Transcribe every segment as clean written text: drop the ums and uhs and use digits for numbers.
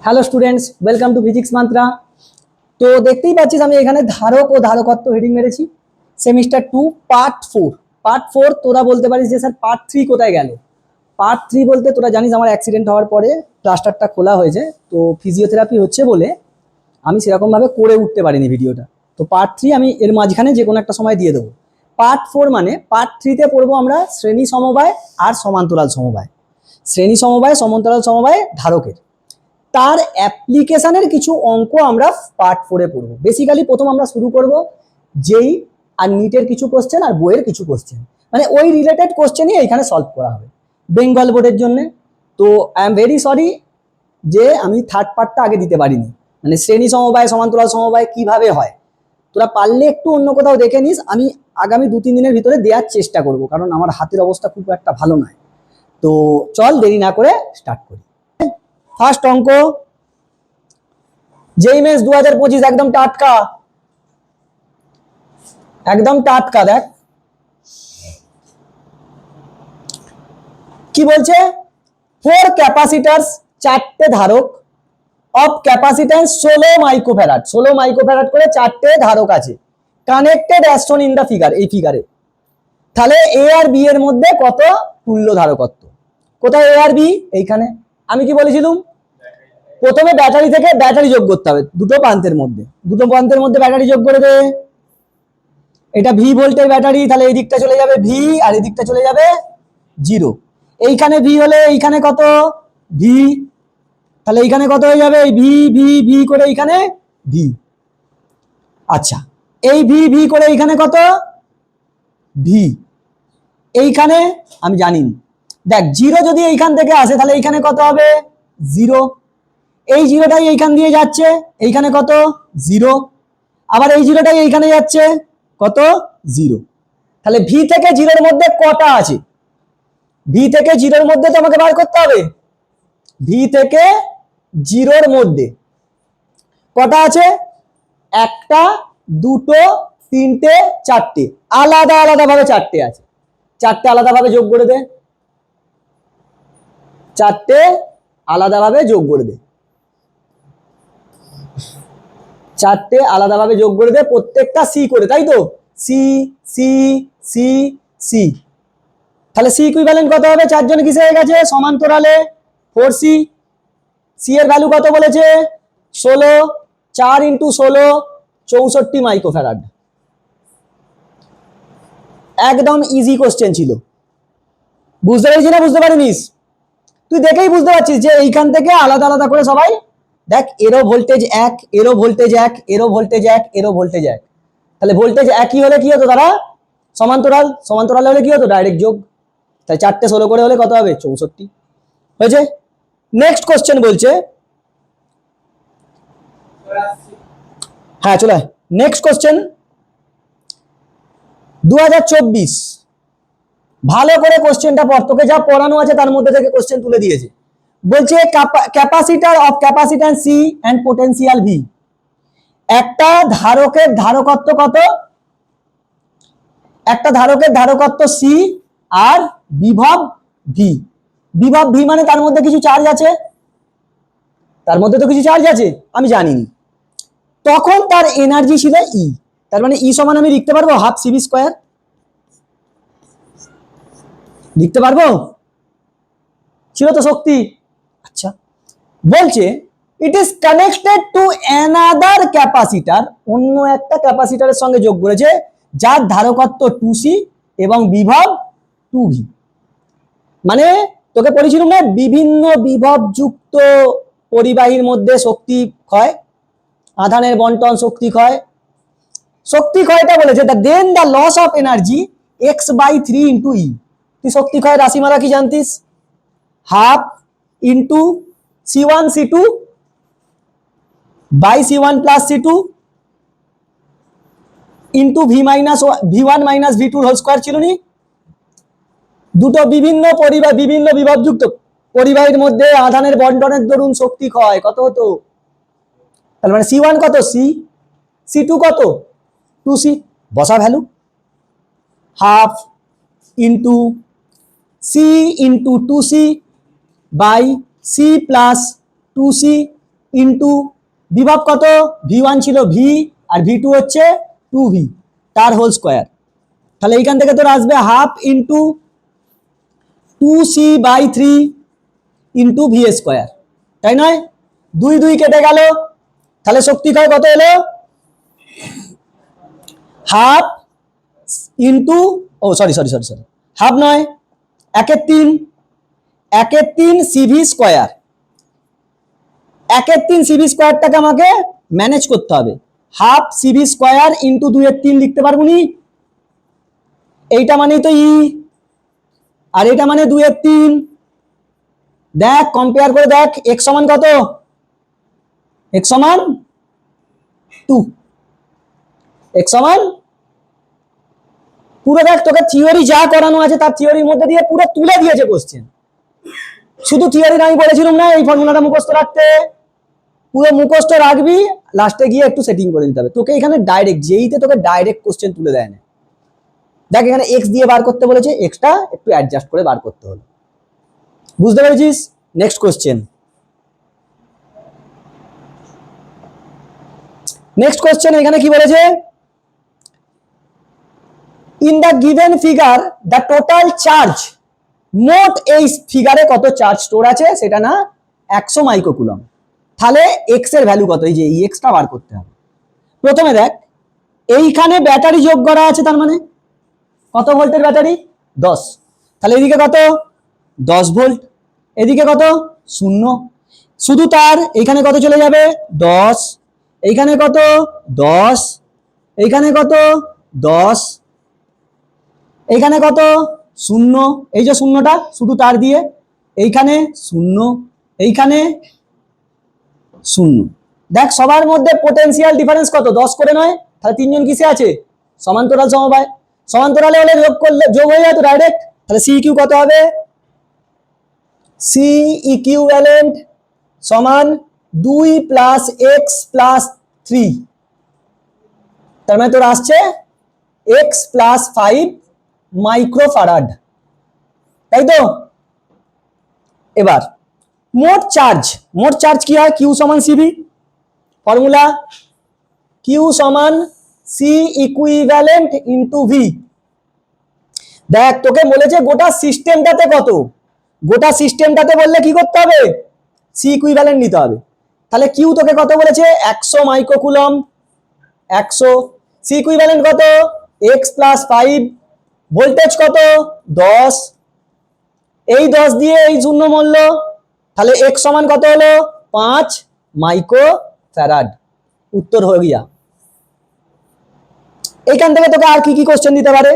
Hello students, welcome to physics mantra. তো দেখতেই পাচ্ছিস আমি এখানে ধারক ও ধারকত্ব হেডিং মেরেছি। Semester 2 part 4। তোরা বলতে পারিস যে স্যার পার্ট 3 কোথায় গেল। পার্ট 3 বলতে তোরা জানিস আমার অ্যাক্সিডেন্ট হওয়ার পরে প্লাস্টারটা খোলা হয়েছে, তো ফিজিওথেরাপি হচ্ছে বলে আমি সেরকমভাবে করে উঠতে পারিনি ভিডিওটা। তো পার্ট 3 আমি এর মাঝখানে যে কোনো একটা সময় দিয়ে দেবো। পার্ট 4 মানে পার্ট 3তে পড়বো আমরা শ্রেণী সমবায় আর সমান্তরাল সমবায়। শ্রেণী সমবায় সমান্তরাল সমবায় ধারকের তার অ্যাপ্লিকেশনের কিছু অঙ্ক আমরা পার্ট 4-এ পড়বো। বেসিক্যালি প্রথম আমরা শুরু করব যেই আর নিটের কিছু কোশ্চেন আর বইয়ের কিছু কোশ্চেন, মানে ওই রিলেটেড কোশ্চেনই এখানে সলভ করা হবে বেঙ্গল বোর্ডের জন্য। তো আই এম ভেরি সরি যে আমি থার্ড পার্টটা আগে দিতে পারিনি, মানে শ্রেণী সমবায় সমান্তরাল সমবায় কিভাবে হয় তোরা পারলে একটু অন্য কোথাও দেখে নিস। আমি আগামী 2-3 দিনের ভিতরে দেওয়ার চেষ্টা করব, কারণ আমার হাতের অবস্থা খুব একটা ভালো নয়। তো চল দেরি না করে স্টার্ট করি। ফার্স্ট অঙ্ক, যেই মেস 2025, একদম টাটকা, একদম টাটকা। দেখ কি বলছে, 4 ক্যাপাসিটার্স, 4টে ধারক অফ ক্যাপাসিট্যান্স 16 মাইক্রোফ্যারাড, 16 মাইক্রোফ্যারাড করে 4টে ধারক আছে, connected as shown in the figure. এই ফিগারে তাহলে এ আর বি এর মধ্যে কত তুল্য ধারকত্ব। কোথায় এ আর বি? এইখানে। আমি কি বলেছিলাম, প্রথমে ব্যাটারি থেকে ব্যাটারি যোগ করতে হবে দুটো প্রান্তের মধ্যে ব্যাটারি যোগ করে দে। এটা ভি ভোল্টের ব্যাটারি, তাহলে এই দিকটা চলে যাবে ভি আর এই দিকটা চলে যাবে 0। এইখানে ভি হলে এইখানে কত ভি, তাহলে এইখানে কত হয়ে যাবে ভি ভি ভি করে এইখানে ভি। আচ্ছা, এই ভি ভি করে এইখানে কত ভি, এইখানে আমি জানি দেখ 0 যদি এইখান থেকে আসে তাহলে এইখানে কত হবে 0। এই জিরোটাই এইখান দিয়ে যাচ্ছে, এইখানে কত 0। আবার এই জিরোটাই এইখানে যাচ্ছে, কত 0। তাহলে ভি থেকে 0-এর মধ্যে কটা আছে? ভি থেকে 0-এর মধ্যে তো আমাকে বার করতে হবে। ভি থেকে 0-এর মধ্যে কটা আছে? একটা, দুটো, তিনটে, চারটে, আলাদা আলাদা ভাবে 4টে আছে। 4টে আলাদা ভাবে যোগ করে দে, 4টে আলাদা ভাবে যোগ করে দে, 4টে আলাদা ভাবে যোগ করে দে, প্রত্যেকটা সি করে, তাই তো? C C C C. তাহলে সি ইকুইভ্যালেন্ট কত হবে? 4 জন কিসে হয়ে গেছে? সমান্তরালে 4c। সি এর ভ্যালু কত বলেছে? 16। 4 × 16 64 মাইক্রোফ্যারাড। একদম ইজি কোশ্চেন ছিল। বুঝতে পেরেছিস না বুঝতে পারিনিস? তুই দেখেই বুঝতে পারছিস যে এইখান থেকে আলাদা আলাদা করে সবাই দেখ, এরও ভোল্টেজ 1, এরও ভোল্টেজ 1, এরও ভোল্টেজ 1, এরও ভোল্টেজ 1। তাহলে ভোল্টেজ একই হলে কি হতো? তারা সমান্তরাল, সমান্তরাল হলে কি হতো? ডাইরেক্ট যোগ। তাই 4টে 16 করে হলে কত হবে? 64 হয়েছে। নেক্সট কোশ্চেন বলছে, হ্যাঁ চলে নেক্সট কোশ্চেন। 2024, ভালো করে কোশ্চেনটা পড়, তোকে যা পড়ানো আছে তার মধ্যে থেকে কোশ্চেন তুলে দিয়েছে। বলছে capacitor of capacitance C and potential V. একটা ধারকের ধারকত্ব কত? একটা ধারকের ধারকত্ব সি আর বিভব ভি। বিভব ভি মানে তার মধ্যে কিছু চার্জ আছে, তার মধ্যে তো কিছু চার্জ আছে আমি জানি। তখন তার এনার্জি ছিল ই, তার মানে ই সমান আমি লিখতে পারবো হাফ সিভি স্কোয়ার। লিখতে পারবো? ছিল তো শক্তি। আচ্ছা, বলছে ইট is connected to another capacitor, অন্য একটা ক্যাপাসিটারের সঙ্গে যোগ করেছে যার ধারকত্ব 2c এবং বিভব 2v। মানে তোকে পড়েছিলাম না, বিভিন্ন বিভব যুক্ত পরিবাহীর মধ্যে শক্তি ক্ষয়, আধানের বন্টন, শক্তি ক্ষয়। শক্তি ক্ষয়টা বলেছে then the loss of energy x/3 × e। তুই শক্তি ক্ষয়ের রাশিমালা কি জানতিস? Half into C1 C2 by C1 plus C2 into V1 minus V2 whole square ছিল নি? দুটো বিভিন্ন পরিবাহ, বিভিন্ন বিভবযুক্ত পরিবাহীর মধ্যে আধানের বন্টনের দরুন শক্তি ক্ষয় কত হতো? তার মানে C1 কত? C, C2 কত? 2C। বসা value, half into C into 2C by C plus 2C into বিভব কত, V1 ছিল V আর V2 হচ্ছে 2V তার হোল স্কোয়ার। তাহলে এইখান থেকে তোর আসবে half into 2C/3 into V square, তাই নয়? 2 2 কেটে গেল, তাহলে শক্তি ক্ষয় কত এলো, হাফ ইন্টু, ও sorry sorry sorry sorry, half নয়, 1/3 সিভি স্কোয়ার। 1/3 সিভি স্কোয়ারটাকে আমাকে ম্যানেজ করতে হবে, হাফ সিভি স্কোয়ার ইন্টু 2/3 লিখতে পারবো নি? এইটা মানেই তো ই, আর এটা মানে 2/3। দেখ কম্পেয়ার করে দেখ, x সমান কত, x সমান 2, x সমান, পুরো দেখ তোকে থিওরি যা করানো আছে তার থিওরির মধ্যে দিয়ে পুরো তুলে দিয়েছে কোশ্চেন। শুধু থিওরি আমি বলেছিলাম না এই ফর্মুলাটা মুখস্থ রাখতে, পুরো মুখস্থ রাখবি, লাস্টে গিয়ে একটু সেটিং করে নিতে হবে। তোকে এখানে ডাইরেক্ট যেইতে তোকে ডাইরেক্ট কোশ্চেন তুলে দেয় না। দেখ এখানে এক্স দিয়ে বার করতে বলেছে, এক্সটা একটু অ্যাডজাস্ট করে বার করতে হলো, বুঝতে পেরেছিস? নেক্সট কোশ্চেন, নেক্সট কোশ্চেন এখানে কি বলেছে, in the given figure the total charge, মোট এই ফিগারে কত চার্জ স্টোর আছে সেটা না 100 মাইক্রোকুলম। তাহলে এক্স এর ভ্যালু কত, এই যে এই এক্সটা বার করতে হবে। প্রথমে দেখ এইখানে ব্যাটারি যোগ করা আছে, তার মানে কত ভোল্টের ব্যাটারি, 10। তাহলে এদিকে কত, 10 ভোল্ট, এদিকে কত, 0। শুধু তার এইখানে কত চলে যাবে, 10, এইখানে কত, 10, এইখানে কত, 10, এইখানে কত, 0, এই যে শূন্যটা শুধু তার দিয়ে, এইখানে 0, এইখানে 0। দেখ সবার মধ্যে পোটেনশিয়াল ডিফারেন্স কত, 10 করে নয়, তাহলে তিনজন কিসে আছে, সমান্তরাল সমবায়। সমান্তরালে হলে যোগ করলে যোগ হয়ে যায় তো ডাইরেক্ট। তাহলে সি কিউ কত হবে, সি ইকুইভ্যালেন্ট সমান 2 প্লাস এক্স প্লাস 3, তার মানে তোর আসছে এক্স প্লাস 5 মাইক্রোফারাড, তাই তো? এবার মোট চার্জ, মোট চার্জ কি হয়, কিউ সমান সিভি, ফর্মুলা কিউ সমান সি ইকুইভ্যালেন্ট ইন্টু ভি। দেখ তোকে বলেছে গোটা সিস্টেমটাতে কত, গোটা সিস্টেমটাতে বললে কি করতে হবে, সি ইকুইভ্যালেন্ট নিতে হবে। তাহলে কিউ তোকে কত বলেছে, 100 মাইক্রোকুলম, 100, সি ইকুইভ্যালেন্ট কত, এক্স প্লাস 5, ভোল্টেজ কত, 10, এই 10 দিয়ে এই শূন্য মূল্য, তাহলে এক্স সমান কত হলো, 5 মাইক্রোফ্যারাড। উত্তর হয়ে গিয়া। এইখান থেকে তোকে আর কি কি কোশ্চেন দিতে পারে,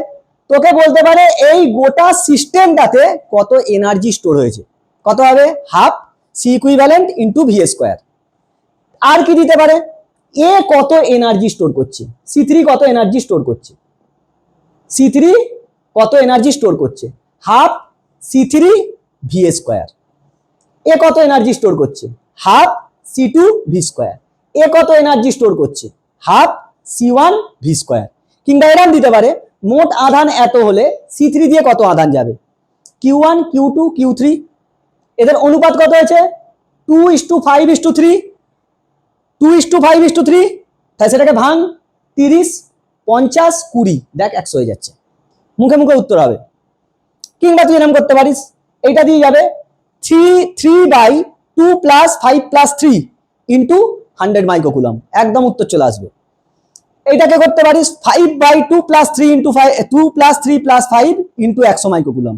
তোকে বলতে পারে এই গোটা সিস্টেমটাতে কত এনার্জি স্টোর হয়েছে, কত হবে, half C equivalent into V square. আর কি দিতে পারে, এ কত এনার্জি স্টোর করছে, C3 কত এনার্জি স্টোর করছে, C3 কত এনার্জি স্টোর করছে, হাফ C3 ভি স্কোয়ার। এ কত এনার্জি স্টোর করছে, হাফ C2 ভি স্কোয়ার। এ কত এনার্জি স্টোর করছে, হাফ C1 ভি স্কোয়ার। কিংবা এরকম দিতে পারে মোট আধান এত হলে C3 দিয়ে কত আধান যাবে, Q1 Q2 Q3, এদের অনুপাত কত হয়েছে, 2:5:3, 2:5:3। তাই সেটাকে ভাঙ, 30, 50, 20, দেখ 100 হয়ে যাচ্ছে, মুখে মুখে উত্তর হবে। কিংবা তুই এরকম করতে পারিস, এইটা দিয়ে যাবে 3/2 প্লাস 5 প্লাস 3 ইন্টু 100 মাইক্রোকুলম, একদম উত্তর চলে আসবে। এইটাকে করতে পারিস 5/2 plus 3 into 2 plus 3 plus 5 into 100 microcoulomb,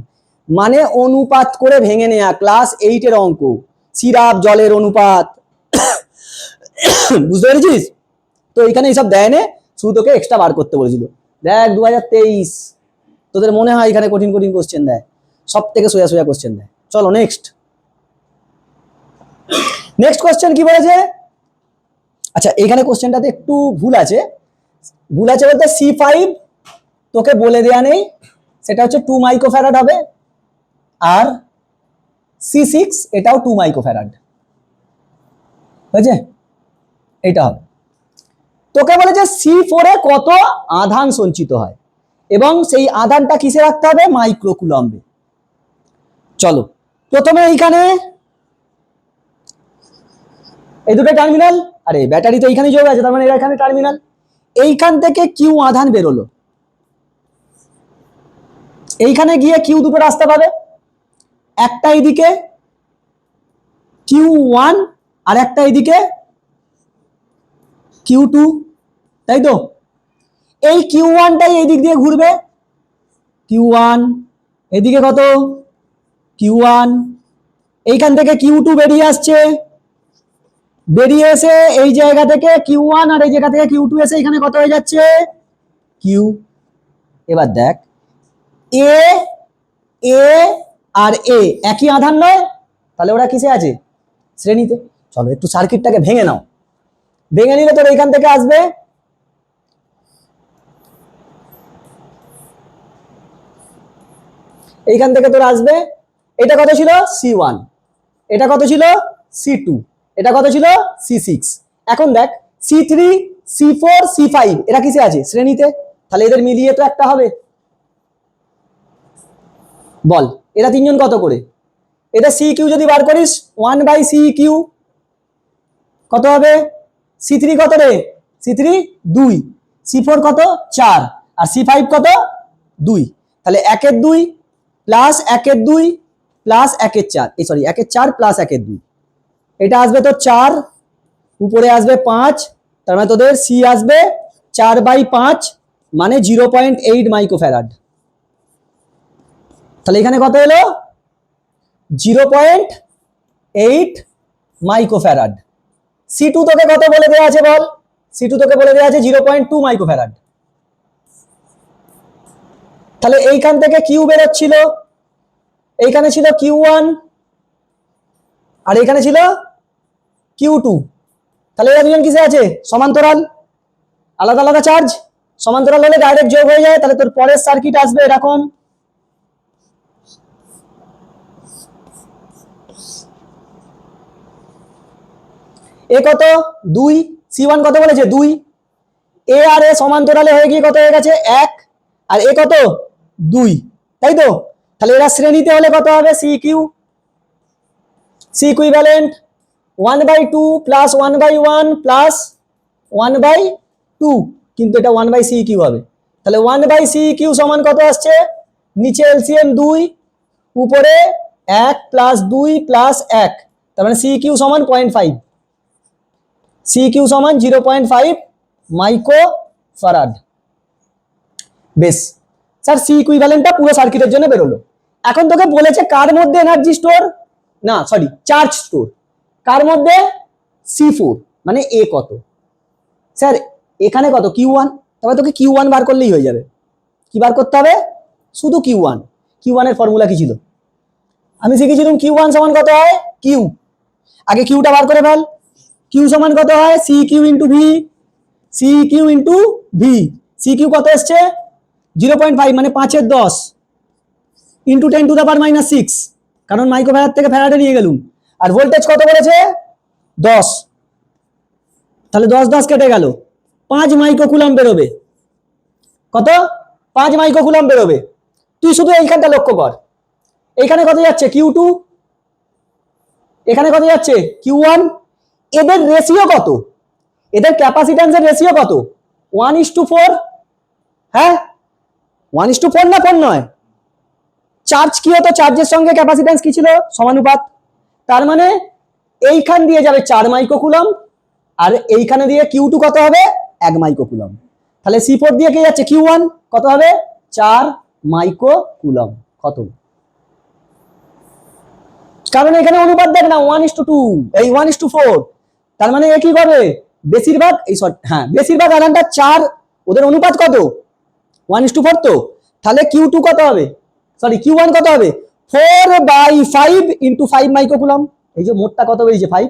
মানে অনুপাত করে ভেঙে নেয়া, ক্লাস 8 এর অঙ্ক, সিরাপ জলের অনুপাত। বুঝতে পেরেছিস? তো এখানে এইসব দেয় না, শুধু তোকে এক্সট্রা বার করতে বলেছিল। দেখ 2023 তোদের মনে হয় এখানে কঠিন কঠিন কোশ্চেন দেয়, সব থেকে সোজা সোজা কোশ্চেন দেয়। চলো নেক্সট, নেক্সট কোশ্চেন কি বলেছে, আচ্ছা এখানে কোশ্চেনটাতে একটু ভুল আছে, ভুল আছে বলতে C5 তোকে বলে দেয়া নেই, সেটা হচ্ছে 2 মাইক্রোফ্যারাড হবে, আর C6 এটাও 2 মাইক্রোফ্যারাড হয়েছে, এইটা হবে। তোকে বলেছে C4 এ কত আধান সঞ্চিত হয় এবং সেই আধানটা কিসে রাখতে হবে, মাইক্রোকুলম্বে। চলো প্রথমে এইখানে এই দুটো টার্মিনাল, আরে ব্যাটারি তো এইখানে যোগ আছে, তার মানে এরা এখানে টার্মিনাল। এইখান থেকে কিউ আধান বেরোলো, এইখানে গিয়ে কিউ দুটো রাস্তা পাবে, একটা এইদিকে Q1 আর একটা এইদিকে Q2, তাই তো? এই Q1টাই এই দিক দিয়ে ঘুরবে, Q1 এদিকে কত Q1, এইখান থেকে Q2 বেরিয়ে আসছে, বেরিয়ে এসে এই জায়গা থেকে Q1 আর এই জায়গা থেকে Q2 এসে এখানে কত হয়ে যাচ্ছে Q। এবার দেখ এ এ আর এ একই আধান নয়, তাহলে ওরা কিসে আছে? শ্রেণীতে। চলো একটু সার্কিটটাকে ভেঙে নাও, ভেঙে নিলে তোর এইখান থেকে আসবে এইখান থেকে তোর আসবে, এটা কত ছিল C1, এটা কত ছিল C2, এটা কত ছিল C6। এখন দেখ C3 C4 C5 এরা কিসে আছে? শ্রেণীতে। তাহলে এদের মিলিয়ে তো একটা হবে, বল এরা তিনজন কত করে? এটা CQ যদি বার করিস 1/CQ কত হবে? C3 কত রে? C3 2, C4 কত 4 আর C5 কত 2। তাহলে 1 এর 2 প্লাস 1 এর 2 প্লাস 1 এর 4, এই সরি 1 এর 4 প্লাস 1 এর 2, এটা আসবে তোর 4, উপরে আসবে 5, তার মানে তোদের C আসবে 4/5 মানে 0.8 মাইক্রোফ্যারাড। তাহলে এখানে কত এলো? 0.8 মাইক্রোফ্যারাড। C2 তোকে কত বলে দেওয়া আছে বল? C2 তোকে বলে দেওয়া আছে 0.2 মাইক্রোফ্যারাড। তাহলে এইখান থেকে কিউ বেরোচ্ছিল, এইখানে ছিল Q1 আর এইখানে ছিল Q2, তাহলে এরা দুজন কিসে আছে? সমান্তরাল, আলাদা আলাদা চার্জ, সমান্তরাল হলে ডাইরেক্ট যোগ হয়ে যায়। তাহলে তোর পরের সার্কিট আসবে এরকম, এ কত 2, C1 কত বলেছে 2, এ আর এ সমান্তরালে হয়ে গিয়ে কত হয়ে গেছে 1, আর এ কত 2, তাই তো? তাহলে এরা শ্রেণীতে হলে কত হবে? CQ, C equivalent 1/2 plus 1/1 plus 1/2, কিন্তু এটা 1/CQ হবে। তাহলে 1/CQ সমান কত আসছে? নিচে এলসিএম 2, উপরে 1 প্লাস 2 প্লাস 1, তার মানে CQ সমান 0.5, CQ সমান 0.5 মাইক্রোফ্যারাড। বেশ স্যার, C ইকুইভ্যালেন্টটা পুরো সার্কিটের জন্য বেরোলো। এখন তোকে বলেছে কার মধ্যে এনার্জি স্টোর, না সরি চার্জ স্টোর, কার মধ্যে? C4, মানে এ কত? স্যার এখানে কত Q1, তবে তোকে Q1 বার করলেই হয়ে যাবে। কি বার করতে হবে? শুধু Q1। Q1 এর ফর্মুলা কি ছিল? আমি শিখেছিলাম Q1 সমান কত হয় Q, আগে Qটা বার করে ফেল। Q সমান কত হয়? CQ into V, CQ into V, CQ কত এসছে 0.5 মানে 5 এর 10 ইন্টু 10 টু দা পাওয়ার -6, কারণ মাইক্রোফ্যারাড থেকে ফ্যারাডে নিয়ে গেলুম। আর ভোল্টেজ কত বলেছে 10, তাহলে 10 10 কেটে গেল, 5 মাইক্রোকুলাম বেরোবে। কত? 5 মাইক্রোকুলাম বেরোবে। তুই শুধু এইখানটা লক্ষ্য কর, এইখানে কত যাচ্ছে Q2, এখানে কত যাচ্ছে Q1, এদের রেশিও কত? এদের ক্যাপাসিট্যান্সের রেশিও কত? 1:4, হ্যাঁ 1:4 না 4 নয়? চার্জ কি হতো? চার্জের সঙ্গে ক্যাপাসিট্যান্স কি ছিল? সমানুপাত। তার মানে এইখান দিয়ে যাবে 4 মাইক্রোকুলাম আর এইখানে দিয়ে Q2 কত হবে 1 মাইক্রোকুলাম। তাহলে C4 দিয়ে কে যাচ্ছে Q1 কত হবে 4 মাইক্রোকুলাম। খতম। কারণ এখানে অনুপাত দেখ না 1:2, এই 1:4, তার মানে এ কি করবে? বেশিরভাগ এই হ্যাঁ বেশিরভাগ আধানটা 4, ওদের অনুপাত কত 1:4, তো তাহলে Q2 কত হবে, সরি Q1 কত হবে 4/5 ইন্টু 5 মাইক্রোকুলাম। এই যে মোটটা কত বেরিয়েছে 5,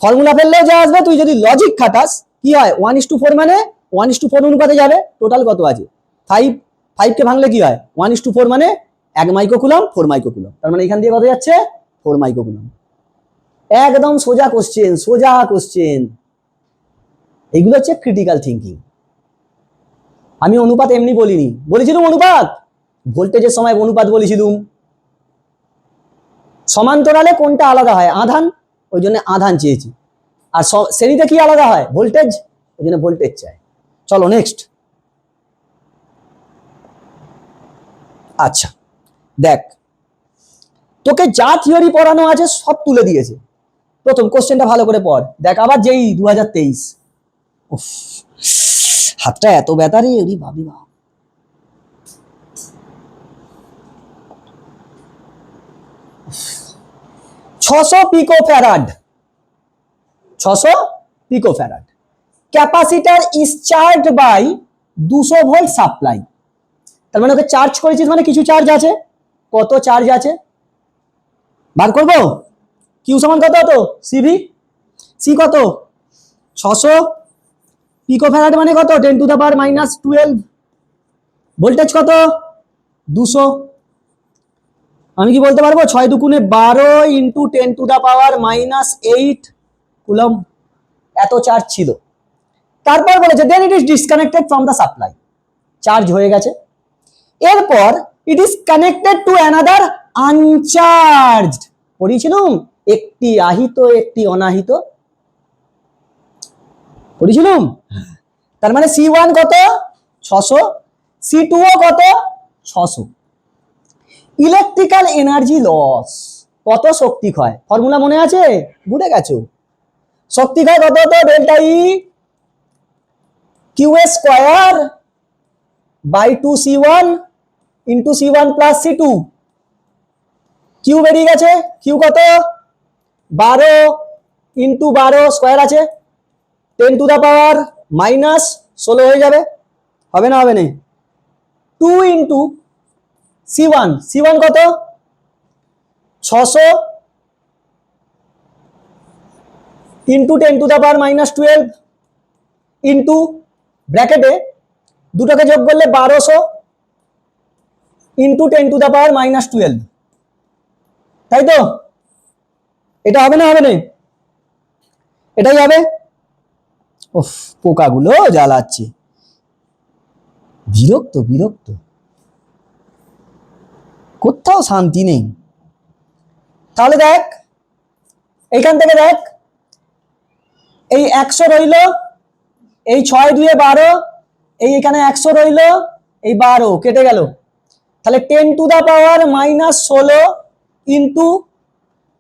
ফর্মুলা ফেললেও যা আসবে, তুই যদি লজিক খাটাস কি হয় 1:4 মানে 1:4 অনুপাতে যাবে। টোটাল কত আছে 5, 5 কে ভাঙলে কি হয় 1:4 মানে 1 মাইক্রোকুলাম 4 মাইক্রোকুলাম, তার মানে এখান দিয়ে কত যাচ্ছে 4 মাইক্রোকুলাম। একদম সোজা কোশ্চেন, সোজা কোশ্চেন। এইগুলো হচ্ছে ক্রিটিক্যাল থিঙ্কিং। আমি অনুপাত এমনি বলিনি, বলেছিলাম অনুপাত ভোল্টেজের সময় অনুপাত বলেছিলাম। সমান্তরালে কোনটা আলাদা হয়? আধান। ওই জন্য আধান চেয়েছি। আর শ্রেণীতে কি আলাদা হয়? ভোল্টেজ, ওই জন্য ভোল্টেজ চাই। চলো নেক্সট। আচ্ছা দেখ, তোকে যা থিওরি পড়ানো আছে সব তুলে দিয়েছে। প্রথম কোশ্চেনটা ভালো করে পড়, দেখ আবার যেই 2023। উফ, হাতটা এত ব্যথা রে, ওরে ভাবি বা। 600 picofarad, 600 picofarad capacitor is charged by 200 volt supply. তার মানে ওকে চার্জ করেছিস মানে কিছু চার্জ আছে। কত চার্জ আছে বার করবো। কিউ সমান কত হতো? সিভি। সি কত? 600 পিকোফ্যারাড মানে কত? 10⁻⁻12। ভোল্টেজ কত? 200। আমি কি বলতে পারবো? 6 দুগুণে 12 ইন্টু 10⁻⁻8 কুলম। এত চার্জ ছিল। তারপর বলেছে then it is disconnected from the supply. Charge হয়ে গেছে। এরপর it is connected to another uncharged. পড়িয়েছিলাম একটি আহিত একটি অনাহিত, পড়িয়েছিলাম। তার মানে C1 কত? 600। C2 কত? 600। ইলেকট্রিক্যাল এনার্জি লস, কত শক্তি ক্ষয়? ফর্মুলা মনে আছে? ভুলে গেছো? শক্তি ক্ষয় কত হতো? Delta E Q square by 2C1 into C1 plus C2। Q বেরিয়ে গেছে। কিউ কত? 12 ইন্টু 12 স্কয়ার আছে 10⁻⁻16 হয়ে যাবে। হবে না? হবে না। 2 ইন্টু C1, C1 কত? 600 ইন্টু 10⁻⁻12 ইন্টু ব্র্যাকেটে দুটোকে যোগ করলে 1200 ইন্টু 10⁻⁻12। তাই তো? এটা হবে না? হবে না? এটাই হবে। উফ, পোকাগুলো জ্বালাচ্ছে, বিরক্ত বিরক্ত, কোথাও শান্তি নেই। তাহলে দেখ এইখান থেকে দেখ, এই 100 রইল, এই 6 2 12, এই এখানে 100 রইল, এই 12 কেটে গেল। তাহলে 10⁻⁻16 ইন্টু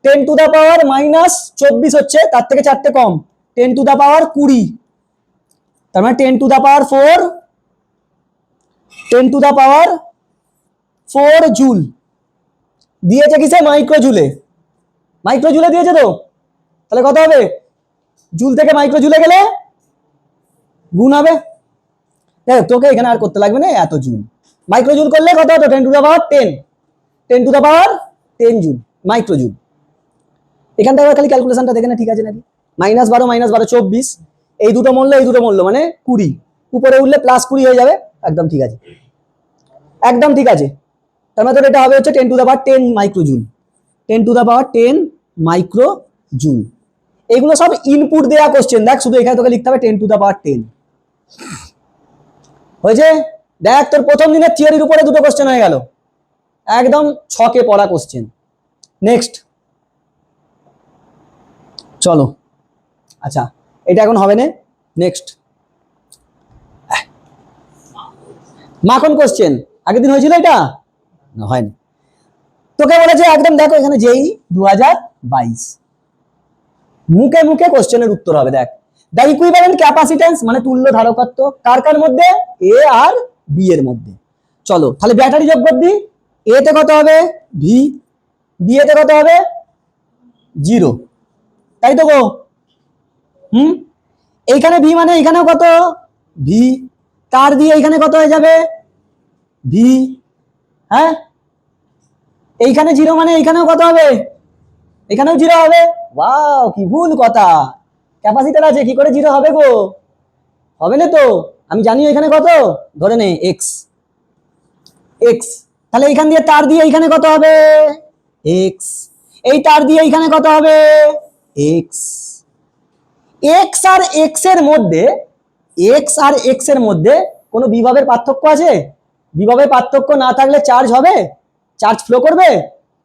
10⁻⁻24 হচ্ছে, তার থেকে 4টে কম, 10⁻20। তার মানে 10⁻4, 10⁻4 জুল দিয়েছে। কিসে? মাইক্রো জুলে। মাইক্রো জুলে দিয়েছে তো। তাহলে কত হবে? জুল থেকে মাইক্রো জুলে গেলে গুণ হবে। দেখ তোকে এখানে আর করতে লাগবে না, এত জুল। মাইক্রো জুল করলে কত হতো? 10⁻10, 10⁻10 জুল মাইক্রো জুল। এখান থেকে খালি ক্যালকুলেশনটা দেখে না, ঠিক আছে নাকি? -12 -12 24, এই দুটো মূল্য এই দুটো মূল্য মানে 20, উপরে উঠলে +20 হয়ে যাবে। একদম ঠিক আছে, একদম ঠিক আছে। তার মানে এটা হবে হচ্ছে 10⁻10 মাইক্রো জুল, 10⁻10 মাইক্রো জুল। এগুলো সব ইনপুট দেয়া কোশ্চেন। দেখ শুধু এখানে তোকে লিখতে হবে 10⁻10 হয়েছে। দেখ তোর প্রথম দিনের থিওরির উপরে দুটো কোশ্চেন হয়ে গেল, একদম ছকে পড়া কোশ্চেন। নেক্সট চলো। আচ্ছা এটা এখন হবে না, নেক্সট মাখন কোশ্চেন। আগের দিন হয়েছিল এটা? না হয়নি। তোকে বলেছে একদম দেখো এখানে যেই 2022 মুখে মুখে কোশ্চেনের উত্তর হবে। দেখ দ্য ইকুইভ্যালেন্ট ক্যাপাসিট্যান্স মানে তুল্য ধারকত্ব কার কার মধ্যে? এ আর বি এর মধ্যে। চলো তাহলে ব্যাটারি যোগ করে দিই। এ তে কত হবে? ভি। বি এ তে কত হবে? 0। তাই তো গো? এইখানে ভি মানে এখানেও কত? ভি। তার দিয়ে এইখানে কত হয়ে যাবে? ভি। হ্যাঁ, এইখানে 0 মানে এইখানেও কত হবে? এখানেও 0 হবে। ওয়াও কি ভুল কথা, ক্যাপাসিটর আছে কি করে 0 হবে গো? হবে না তো। আমি জানি এখানে কত, ধরে নে এক্স, এক্স। তাহলে এইখান দিয়ে তার দিয়ে এইখানে কত হবে? এক্স। এই তার দিয়ে এইখানে কত হবে? এক্স। এক্স আর এক্স এর মধ্যে, এক্স আর এক্স এর মধ্যে কোনো বিভবের পার্থক্য আছে? বিভবের পার্থক্য না থাকলে চার্জ হবে? চার্জ ফ্লো করবে?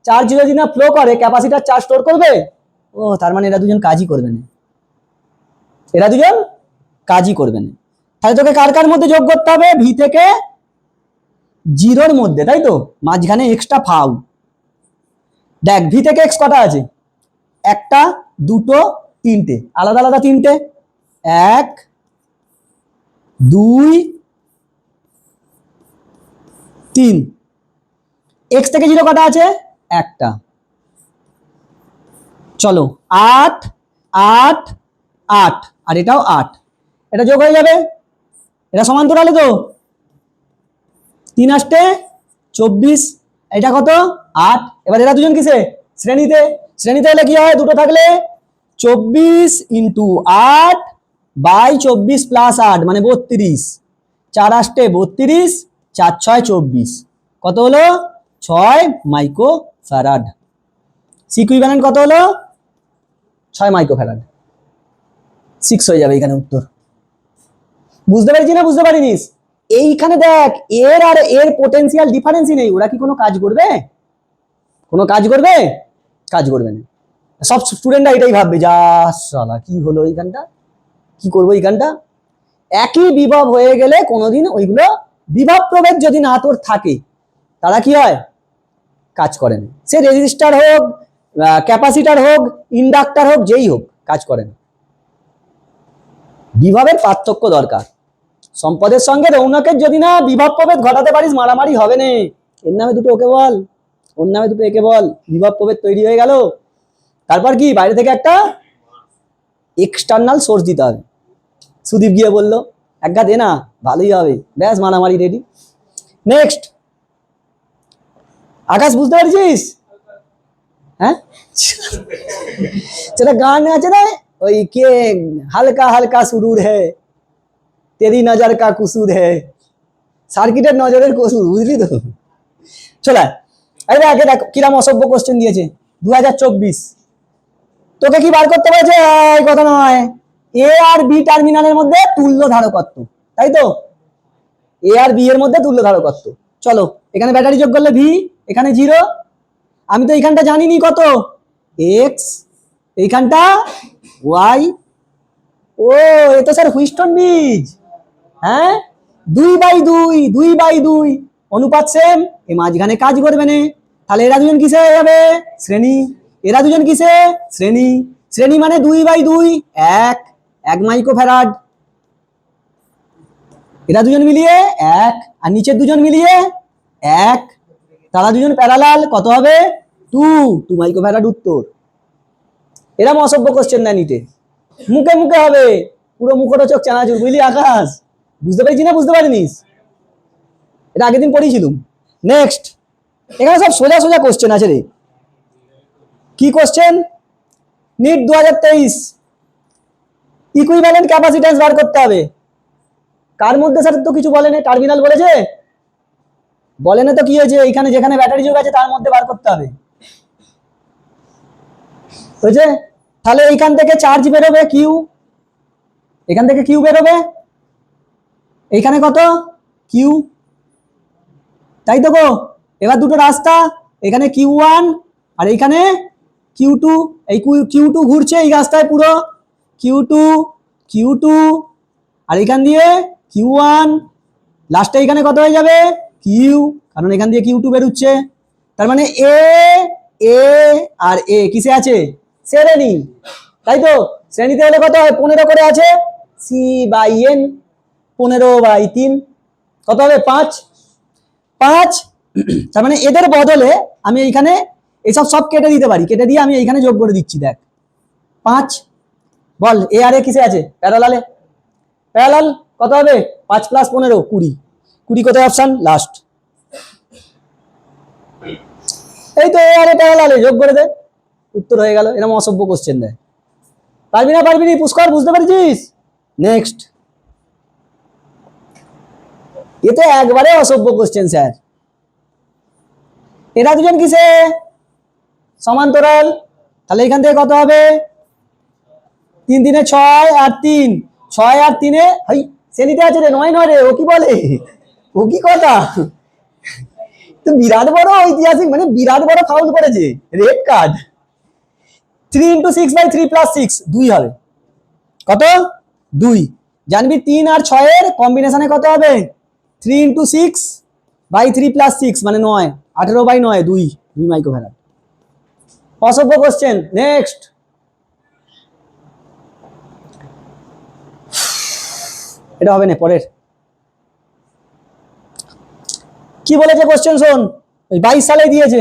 চার্জ যদি না ফ্লো করে ক্যাপাসিটর চার্জ স্টোর করবে? ও তার মানে এরা দুজন কাজই করবে না, এরা দুজন কাজই করবে না। তাহলে তোকে কার কার মধ্যে যোগ করতে হবে? ভি থেকে জিরোর মধ্যে, তাই তো, মাঝখানে এক্সট্রা ফাউ। দেখ ভি থেকে এক্স কটা আছে? একটা, দুটো, তিনটে, আলাদা আলাদা তিনটে, 1 2 3। এক্স থেকে জিরো কটা আছে? একটা। চলো 8 8 8, আর এটাও 8, এটা যোগ হয়ে যাবে, এটা সমান্তরালে তো, 3 8 24, এটা কত? 8। এবার এরা দুজন কিসে? শ্রেণীতে। শ্রেণীতে হলে কি হয়? দুটো থাকলে 24 ইন্টু 8 বাই 24 প্লাস 8 মানে 32, 4 8 32, 4 6 24, কত হলো? 6 মাইক্রো ফ্যারাড। সি ইকুইভ্যালেন্ট কত হলো? 6 মাইক্রো ফ্যারাড। 6 হয়ে যাবে এখানে উত্তর। বুঝতে পারছিস না বুঝতে পারিনিস? এইখানে দেখ এর আর এর পোটেনশিয়াল ডিফারেন্সই নেই, ওরা কি কোনো কাজ করবে? কোনো কাজ করবে? কাজ করবে না। সব স্টুডেন্টরা এটাই ভাববে, যা শালা কি হলো এইখানটা, কি করবো এইখানটা। একই বিভব হয়ে গেলে কোনোদিন ওইগুলো, বিভব প্রভেদ যদি না তোর থাকে, তারা কি হয়? কাজ করে না। সে রেজিস্টার হোক, ক্যাপাসিটার হোক, ইন্ডাক্টর হোক, যেই হোক, কাজ করে না। বিভবের পার্থক্য দরকার। সম্পদের সঙ্গে রৌনকের যদি না বিভব প্রভেদ ঘটাতে পারিস, মারামারি হবে না। এর নামে দুটো ওকে বল, ওর নামে দুটো একে বল, বিভব প্রভেদ তৈরি হয়ে গেল। তারপর কি? বাইরে থেকে একটা এক্সটার্নাল সোর্স দিতে হবে। সুদীপ গিয়ে বললো একটা দে না, ভালোই হবে, ব্যাস মারামারি রেডি। নেক্সট, আকাশ বুঝতে পারছিস? হ্যাঁ, সেটা গান আছে না, ওই কে, হালকা হালকা সুরুর হে তেরি নজর কা কুসুর হে, সার্কিটের নজরের কসুর, বুঝলি তো? চলে আরে আগে দেখ কিরাম অসভ্য কোশ্চেন দিয়েছে। 2024 তোকে কি বার করতে বলেছে? এই কথা নয়, এ আর বি টার্মিনালের মধ্যে তুল্য ধারকত্ব, তাই তো? এ আর বি এর মধ্যে তুল্য ধারকত্ব। চলো এখানে ব্যাটারি যোগ করলে ভি, এখানে 0, আমি তো এইখানটা জানিনি কত, এক্স, এইখানটা ওয়াই। ও এ তো স্যার হুইস্টন ব্রিজ। হ্যাঁ, 2/2, 2/2 অনুপাত সেম, এই মাঝখানে কাজ করবে না। তাহলে এরা দুজন কিসে হয়ে যাবে? শ্রেণী। এরা দুজন কিসে? শ্রেণী। শ্রেণী মানে 2/2, 1 মাইক্রো ফ্যারাড। এরা দুজন মিলিয়ে 1, আর নিচের দুজন মিলিয়ে 1, তারা দুজন প্যারালাল, কত হবে? 2 মাইক্রো ফ্যারাড উত্তর। এরকম অসভ্য কোশ্চেন না নিতে, মুখে মুখে হবে, পুরো মুখরোচক চানাচুর, বুঝলি আকাশ? বুঝতে পারছি না বুঝতে পারিনিস? এটা আগের দিন পড়িয়েছিলাম। নেক্সট, এখানে সব সোজা সোজা কোশ্চেন আছে রে। কি কোশ্চেন? নিট 2023 ইকুইভ্যালেন্ট ক্যাপাসিট্যান্স বার করতে হবে। কার মধ্যে স্যার? তো কিছু বলে না, টার্মিনাল বলেছে, বলে না তো কি হয়েছে, এখানে যেখানে ব্যাটারি যোগ আছে তার মধ্যে বার করতে হবে, বুঝছে? তাহলে এইখান থেকে চার্জ বেরোবে কিউ, এখান থেকে কিউ বেরোবে, এইখানে কত? কিউ, তাই তো গো? এবার দুটো রাস্তা, এখানে Q1 আর এইখানে Q2, এই Q2 ঘুরছে এই রাস্তায় পুরো, Q2 Q2, আর এখান দিয়ে Q1, লাস্টে এখানে কত হয়ে যাবে? Q, কারণ এখান দিয়ে Q2 বেরোচ্ছে। তার মানে এ এ আর এ কিসে আছে? শ্রেণী, তাই তো? শ্রেণীতে হলে কত হয়? 15 করে আছে, C/N, 15/3, কত হবে? 5। তার মানে এদের বদলে আমি এইখানে এইসব সব কেটে দিতে পারি, কেটে দিয়ে আমি এইখানে যোগ করে দিচ্ছি। দেখ 5, বল এ আর এ কিসে আছে? প্যারালালে। প্যারালাল কত হবে? 5 + 15 20, 20 কোথায় অপশন? লাস্ট। এই তো এ আর এ প্যারালালে, যোগ করে দে, উত্তর হয়ে গেল। এরকম অসভ্য কোশ্চেন দেয়, পারবি না? পারবি না পুষ্কর, বুঝতে পারছিস? নেক্সট, এ তো একবারে অসভ্য কোশ্চেন স্যার। এরা দুজন কিসে? সমান্তরাল। তাহলে এখান থেকে কত হবে? 3 3 6 আর 3, 6 আর 3 হাই শ্রেণীতে আছে রে, 9 9 রে, ও কি বলে, ও কি কথা, তো বিরাট বড় ঐতিহাসিক, মানে বিরাট বড় ফাউল করেছে, রেড কার্ড। 3 ইন্টু 6/3 প্লাস 6 2 হবে। কত? 2। জানবি 3 আর 6 এর কম্বিনেশনে কত হবে? 3 ইন্টু 6/3 প্লাস 6 মানে 9, 18/9 2 মাইক্রোফ্যারাড। অসভ্য কোশ্চেন। নেক্সট, এটা হবে না, পরের কি বলেছে কোশ্চেন শোন, ওই 22 সালে দিয়েছে,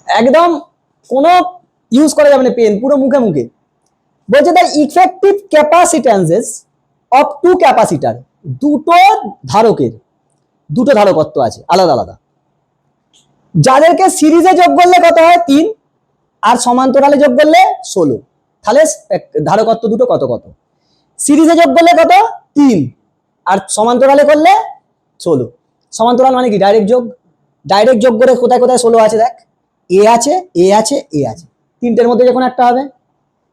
একদম কোনো ইউজ করা যাবে না পেন, পুরো মুখে মুখে বলছে the effective capacitances of two capacitor, দুটো ধারকত্ব আছে আলাদা আলাদা, যাদেরকে সিরিজে যোগ করলে কত হয় 3 আর সমান্তরালে যোগ করলে 16, তাহলে ধারকত্ব দুটো কত কত? সিরিজে যোগ করলে কত? 3 আর সমান্তরালে করলে 16। সমান্তরাল মানে কি? ডাইরেক্ট যোগ করে কোথায় কোথায় 16 আছে দেখ, এ আছে, এ আছে, এ আছে, তিনটের মধ্যে যখন একটা হবে।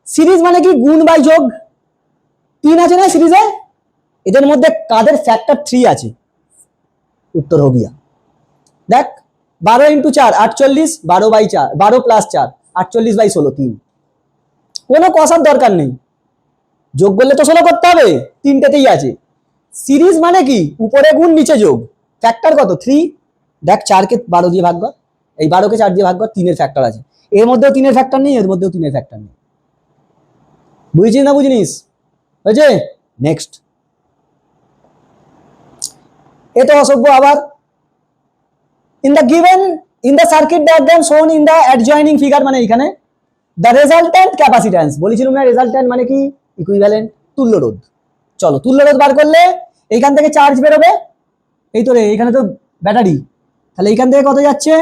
সিরিজ মানে কি? গুণ বাই যোগ। 3 আছে না সিরিজে, এদের মধ্যে কাদের ফ্যাক্টর 3 আছে? উত্তর हो गया। দেখ 12 ইন্টু 4 48, 12/4, 12 প্লাস 4 48/16 3। কোনো কষার দরকার নেই, যোগ করলে তো 16 করতে হবে, তিনটেতেই আছে। সিরিজ মানে কি? উপরে গুণ নিচে যোগ, ফ্যাক্টর কত? 3। দেখ 4 কে 12 দিয়ে ভাগ কর, এই 12 কে 4 দিয়ে ভাগ কর, 3 এর ফ্যাক্টর আছে, এর মধ্যেও 3 এর ফ্যাক্টর নেই, এর মধ্যেও 3 এর ফ্যাক্টর নেই। বুঝছিস না বুঝিনিস? হয়েছে? নেক্সট, এ তো অসভ্য আবার। in the circuit diagram shown in the adjoining figure মানে এখানে the resultant capacitance, বলেছিলাম না রেজাল্ট্যান্ট মানে কি? ইকুইভ্যালেন্ট, তুল্য রোধ। চলো তুল্য রোধ বার করলে এইখান থেকে চার্জ বেরোবে, এই তো রে, এখানে তো ব্যাটারি, তাহলে এইখান থেকে কত যাচ্ছে?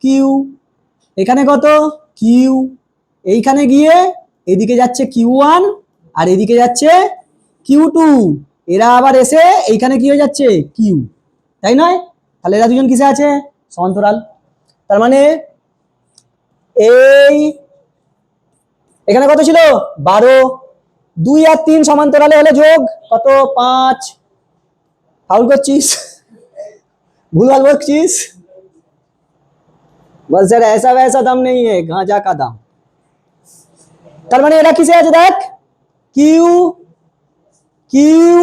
কিউ। এখানে কত? কিউ। এইখানে গিয়ে এদিকে যাচ্ছে Q1 আর এদিকে যাচ্ছে Q2, এরা আবার এসে এইখানে কি হয়ে যাচ্ছে? কিউ, তাই নয়? তাহলে এরা দুজন কিসে আছে? সমান্তরাল। তার মানে এই এখানে কত ছিল? 12, 2 আর 3 সমান্তরালে হলে যোগ কত? 5। ফাউল করছিস, ভুলভাল বলছিস, বল স্যার ऐसा वैसा দাম নেই है, गांजा का दाम। তার মানে এরা কিসে আছে দেখ, কিউ কিউ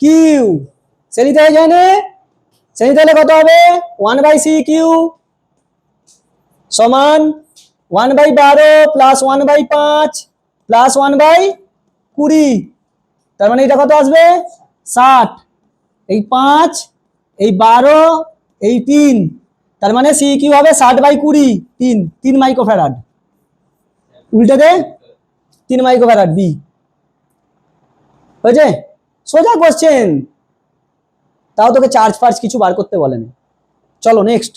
কিউ, শ্রেণীতে হয়ে যায় না? শ্রেণীতে হলে কত হবে? 1/c কিউ সমান 1/12 প্লাস 1/5 প্লাস 1/20, তার মানে এটা কত আসবে? 60। এই 5, এই 12, এই 3, তার মানে সি কিউ হবে 60/20, 3 মাইক্রোফ্যারাড। উল্টে দে, 3 মাইক্রোফ্যারাড বি। হয়েছে? সোজা কোশ্চেন, তাও তোকে চার্জ ফার্জ কিছু বার করতে বলেনি। চলো নেক্সট।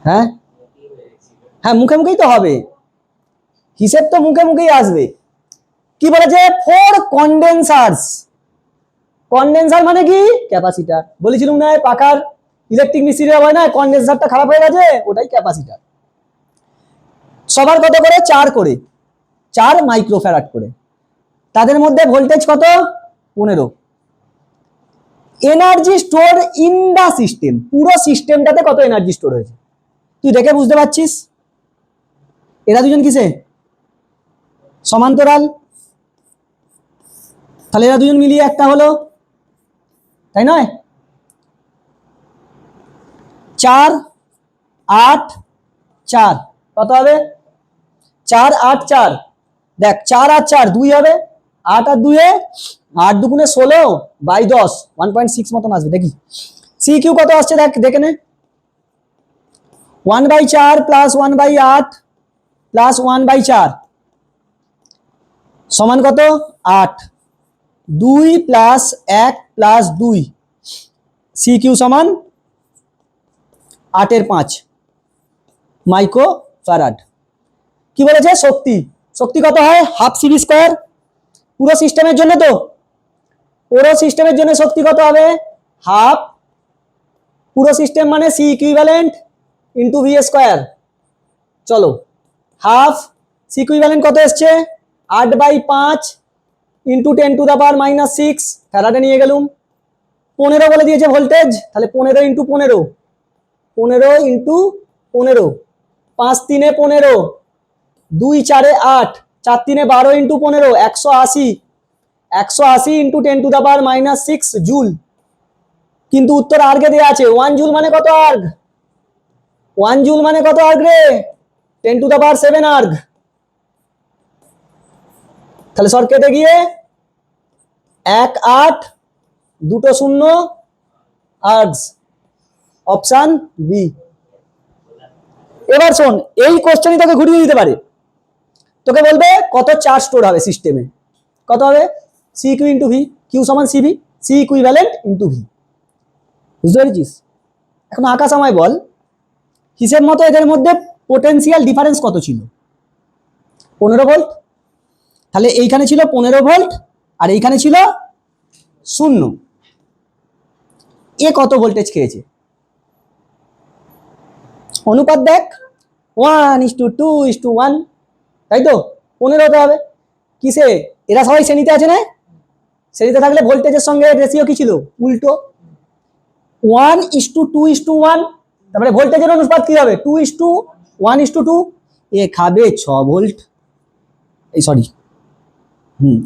হ্যাঁ হ্যাঁ, মুখে মুখেই তো হবে, হিসেব তো মুখে মুখেই আসবে। কি বলেছে? 4 কন্ডেন্সার্স। কন্ডেন্সার মানে কি? ক্যাপাসিটার। বলেছিলাম না পাকার ইলেকট্রিক মিস্ত্রিরা হয় না, কন্ডেন্সারটা খারাপ হয়ে গেছে, ওটাই ক্যাপাসিটার। সবার কত করে? 4 করে, 4 মাইক্রোফ্যারাড করে। তাদের মধ্যে ভোল্টেজ কত? 15। Energy store in the system, পুরো সিস্টেমটাতে কত এনার্জি স্টোর হয়েছে তুই দেখে বুঝতে পারছিস। এরা দুজন কিসে? সমান্তরাল, তাহলে এরা দুজন মিলিয়ে একটা হলো, তাই নয়? 4 8 4 কত হবে? 4 8 4, দেখ 4 আর 4 2 হবে, 8 আর 2 8 দুগুণে 16/10, 1.6 মতন আসবে। দেখি সি কিউ কত আসছে, দেখ দেখে নে। 1/4 প্লাস 1/8 প্লাস 1/4 সমান কত? 8। 2 প্লাস 1 প্লাস 2, সি কিউ সমান 8/5 মাইক্রোফ্যারাড। কি বলেছে? শক্তি কত হয়? Half CV square. পুরো সিস্টেমের জন্য তো, পুরো সিস্টেমের জন্য শক্তি কত হবে? হাফ, পুরো সিস্টেম মানে C equivalent into V square. চলো হাফ, সি ইকুইভ্যালেন্ট কত এসছে? 8/5 ইন্টু 10⁻⁻6 ফ্যারাডে নিয়ে গেলুম। 15 বলে দিয়েছে ভোল্টেজ, তাহলে 15 into 15, 15 into 15 5 3 15, 2 4 8, 4 3 12 into 15, 180, 180 into 10 to the power -6 joule. কিন্তু উত্তর আর্গে দেওয়া আছে 1 জুল মানে কত আর্গ, 1 জুল মানে কত আর্গ রে, 10 টু দা পাওয়ার 7 আর্গ। তাহলে সর কেটে গিয়ে 1 8 দুটো 0 আর্গস, অপশন বি। এবার শোন, এই কোশ্চেনই তোকে ঘুরিয়ে দিতে পারে, তোকে বলবে কত চার্জ স্টোর হবে সিস্টেমে, কত হবে, C Q into V, Q সমান CV, C equivalent into V. বুঝতে পেরেছিস? এখন আকাশ আমায় বল, হিসেব মতো এদের মধ্যে পোটেনশিয়াল ডিফারেন্স কত ছিল, 15 ভোল্ট। তাহলে এইখানে ছিল 15 ভোল্ট আর এইখানে ছিল 0। এ কত ভোল্টেজ খেয়েছে, অনুপাত দেখ, 1:2:1, তাই তো 15 হতে হবে। কিসে, এরা সবাই শ্রেণীতে আছে না, শ্রেণীতে থাকলে ভোল্টেজের সঙ্গে রেশিও কি ছিল, উল্টো, 1:2:1, তারপরে ভোল্টেজের অনুপাত কি হবে, 2:1:2। এ খাবে 6 ভোল্ট, এই সরি,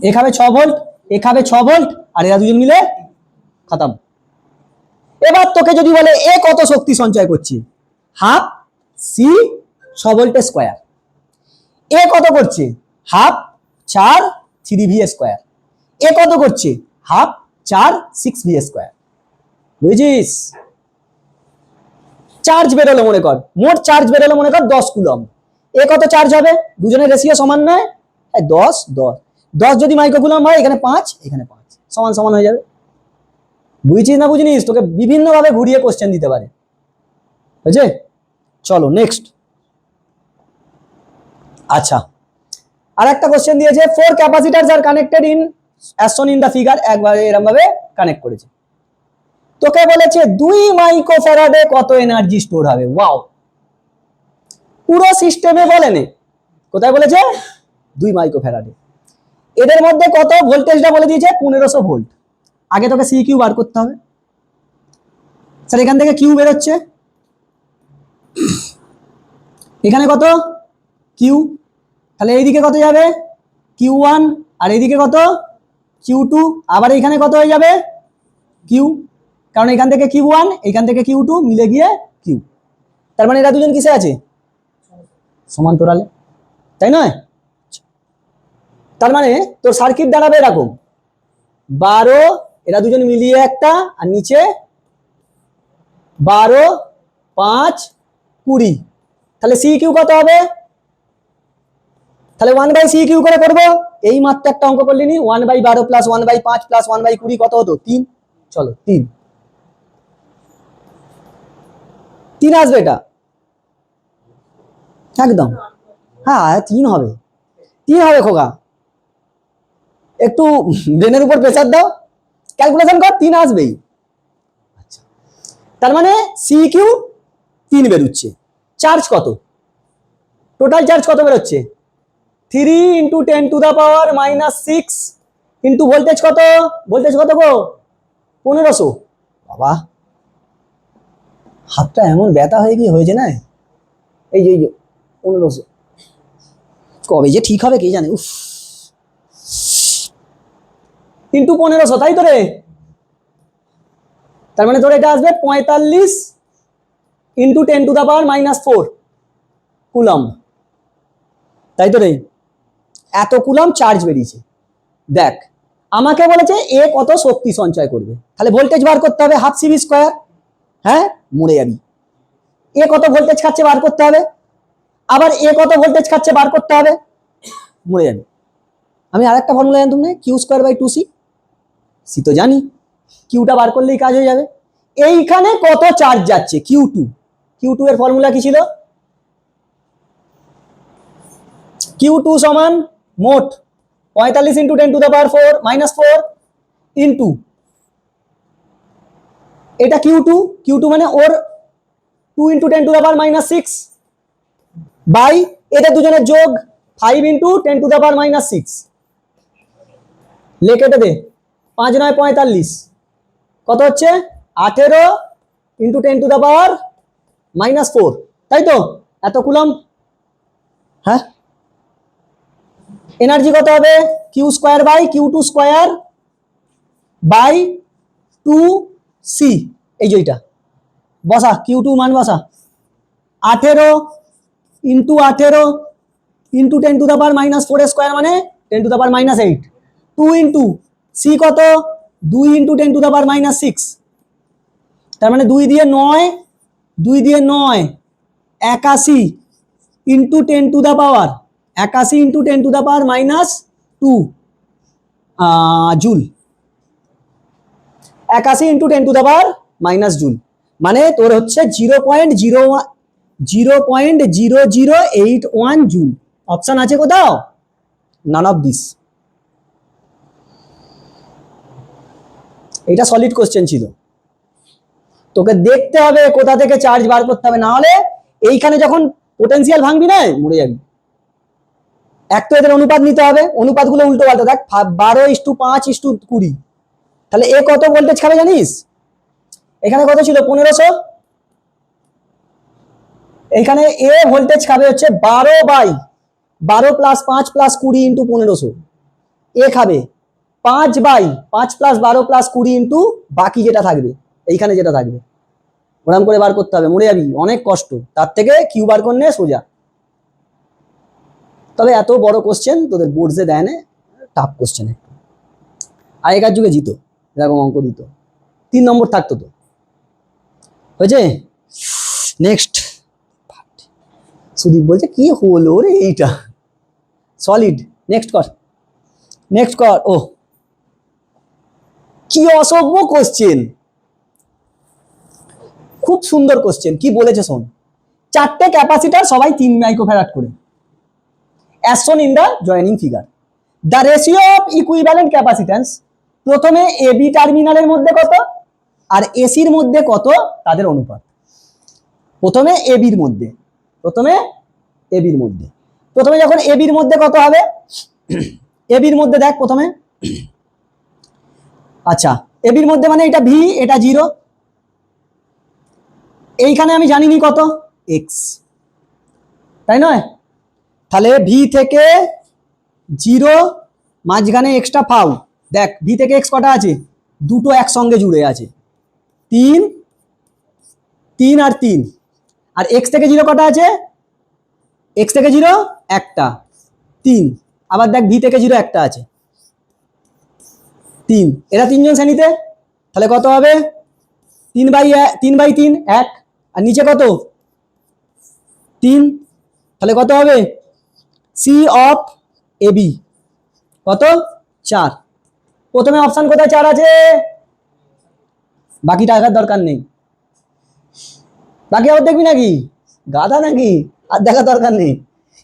এ খাবে 6 ভোল্ট, এ খাবে 6 ভোল্ট, আর এরা দুজন মিলে খতম। এবার তোকে যদি বলে এ কত শক্তি সঞ্চয় করছে, হাফ সি 6 ভোল্টের স্কয়ার। এ কত করছে, হাফ 4 3 ভি স্কয়ার। এ কত করছে, হাফ 4 6 ভি স্কয়ার। বুঝিস? চার্জ বেরোলো মনে কর, মোট চার্জ বেরোলো মনে কর 10 কুলম। এ কত চার্জ হবে, দুজনের রেশিও সমান নয়, 10 10 10 যদি মাইক্রো কুলম হয়, এখানে 5 এখানে 5, সমান সমান হয়ে যাবে। বুঝছিস না বুঝিস? তোকে বিভিন্ন ভাবে ঘুরিয়ে কোশ্চেন দিতে পারে, বুঝছে? চলো নেক্সট। আচ্ছা, আর একটা কোশ্চেন দিয়েছে, 4 capacitors are connected in as shown in the figure, একবার এরকম ভাবে কানেক্ট করেছে। তোকে বলেছে 2 মাইক্রোফ্যারাডে কত এনার্জি স্টোর হবে। ওয়াও, পুরো সিস্টেমে বলেনি, কোথায় বলেছে, 2 মাইক্রোফ্যারাডে। এদের মধ্যে কত ভোল্টেজটা বলে দিয়েছে, 1500 ভোল্ট। আগে তোকে সি কিউ বার করতে হবে। স্যার এখান থেকে কিউ বেরোচ্ছে, এখানে কত কিউ, তাহলে এইদিকে কত যাবে, কিউ1, আর এইদিকে কত, কিউ2, আবার এইখানে কত হয়ে যাবে, কিউ, কারণ এখান থেকে কিউ1 এখান থেকে কিউ2 মিলে গিয়ে কিউ। তার মানে এরা দুজন কিসে আছে, সমান্তরালে, তাই নয়? তার মানে তোর সার্কিট দাঁড়াবে এরকম, 12, এরা দুজন মিলিয়ে একটা, আর নিচে 12 5 20। তাহলে সি কিউ কত হবে, তাহলে 1/সি কিউ করে করবো, এই মাত্র একটা অঙ্ক করলি নি, 1/12 প্লাস 1/5 প্লাস 1/20 কত হতো, 3। চলো 3 আসবে, এটা একদম, হ্যাঁ 3 হবে, 3 হবে খোকা, একটু ব্রেনের উপর প্রেসার দাও, ক্যালকুলেশন কর, 3 আসবেই। আচ্ছা, তার মানে সি কিউ 3 বেরোচ্ছে। চার্জ কত, টোটাল চার্জ কত বেরোচ্ছে, 3 into 10 to the power -6 into voltage কত, ভোল্টেজ কত গো, 1500। বাবা, হাতটা এমন ব্যথা হয়ে কি হয়েছে না, এই যে 1500, কবে যে ঠিক হবে কে জানে। উফ, ইন্টু 1500, তাই তো রে, তার মানে তোর এটা আসবে 45 into 10 to the power -4 coulomb, তাই তো রে, এত কুলম চার্জ বেরিয়েছে। দেখ, আমাকে বলেছে এ কত শক্তি সঞ্চয় করবে, তাহলে ভোল্টেজ বার করতে হবে, হাফ সিভি স্কয়ার। হ্যাঁ, মরে যাবি। এ কত ভোল্টেজ খাচ্ছে বার করতে হবে, আবার এ কত ভোল্টেজ খাচ্ছে বার করতে হবে, মরে যাবি। আমি আরেকটা ফর্মুলা জানতাম না, Q square by 2c, C তো জানি, কিউটা বার করলেই কাজ হয়ে যাবে। এইখানে কত চার্জ যাচ্ছে, কিউ2, কিউ2 এর ফর্মুলা কি ছিল, কিউ2 সমান মোট 45 into 10 to the power -4 into, এটা কিউ2, কিউ2 মানে ওর 2 into 10 to the power -6 by এটা দুজনের যোগ 5 ইন্টু 10 টু দা পাওয়ার -6, লেখেটে দে, 5 9 45, কত হচ্ছে 18 ইন্টু 10 টু দা পাওয়ার -4, তাই তো। এত কুলম্ব। হ্যাঁ, এনার্জি কত হবে? Q square by Q two square by two C. এই যে এইটা বসা, কিউ টু মান বসা, 18 ইন্টু 18 ইন্টু 10⁻⁻4 স্কোয়ার মানে 10⁻⁻8। 2 ইন্টু সি কত? 2 ইন্টু 10⁻⁻6। তার মানে 2 দিয়ে 9, 2 দিয়ে 9, 81 into 10⁻81 into 10⁻⁻2 joule. 81 into 10⁻⁻ joule, মানে তোর হচ্ছে 0.0081 জুল। অপশন আছে কোথাও? None of this. এটা সলিড কোশ্চেন ছিল, তোকে দেখতে হবে কোথা থেকে চার্জ বার করতে হবে, না হলে এইখানে যখন পোটেনশিয়াল ভাঙবি না মরে যাবি। এক তো এদের অনুপাত নিতে হবে, অনুপাতগুলো উল্টো পাল্টা দেখ, 12:5:20, তাহলে এ কত ভোল্টেজ খাবে জানিস? এখানে কত ছিল? 1500। এখানে এ ভোল্টেজ খাবে হচ্ছে 12/12 + 5 + 20 ইন্টু 1500। এ খাবে 5/5 + 12 + 20 ইন্টু বাকি যেটা থাকবে, এইখানে যেটা থাকবে। ওরকম করে বার করতে হবে, মরে যাবি, অনেক কষ্ট। তার থেকে কিউ বার করলে সোজা। তবে এত বড় কোশ্চেন তোদের বোর্ডসে দেয় না, টাফ কোশ্চেন। আগেকার যুগে জিতো এরকম অঙ্ক দিত, 3 নম্বর থাকতো তো। হয়েছে? নেক্সট সুদীপ বলছে কি হলো রে এইটা, সলিড। নেক্সট কর। ও কি অসভ্য কোশ্চেন, খুব সুন্দর কোশ্চেন। কি বলেছে শোন, 4টে ক্যাপাসিটার সবাই 3 মাইক্রোফ্যারাড করে, as shown in the joining figure. The ratio of equivalent capacitance, প্রথমে এবি টার্মিনালের মধ্যে কত আর এসির মধ্যে কত তাদের অনুপাত। প্রথমে এবির মধ্যে যখন এবির মধ্যে কত হবে, এবির মধ্যে দেখ প্রথমে। আচ্ছা, এবির মধ্যে মানে এটা ভি, এটা 0, এইখানে আমি জানিনি কত এক্স, তাই নয়? তাহলে ভি থেকে 0 মাঝখানে এক্সট্রা ফাউ, দেখ ভি থেকে এক্স কটা আছে? দুটো একসঙ্গে জুড়ে আছে, 3 আর 3। আর এক্স থেকে 0 কটা আছে? এক্স থেকে 0 একটা, 3। আবার দেখ ভি থেকে 0 একটা আছে, 3। এরা 3 জন শ্রেণীতে, তাহলে কত হবে? 3/3 1। আর নিচে কত? 3। তাহলে কত হবে? সি অফ এবি কত? 4। প্রথমে অপশন কোথায় 4 আছে? বাকি টাকার দরকার নেই, বাকি আবার দেখবি নাকি গাধা নাকি, আর দেখার দরকার নেই।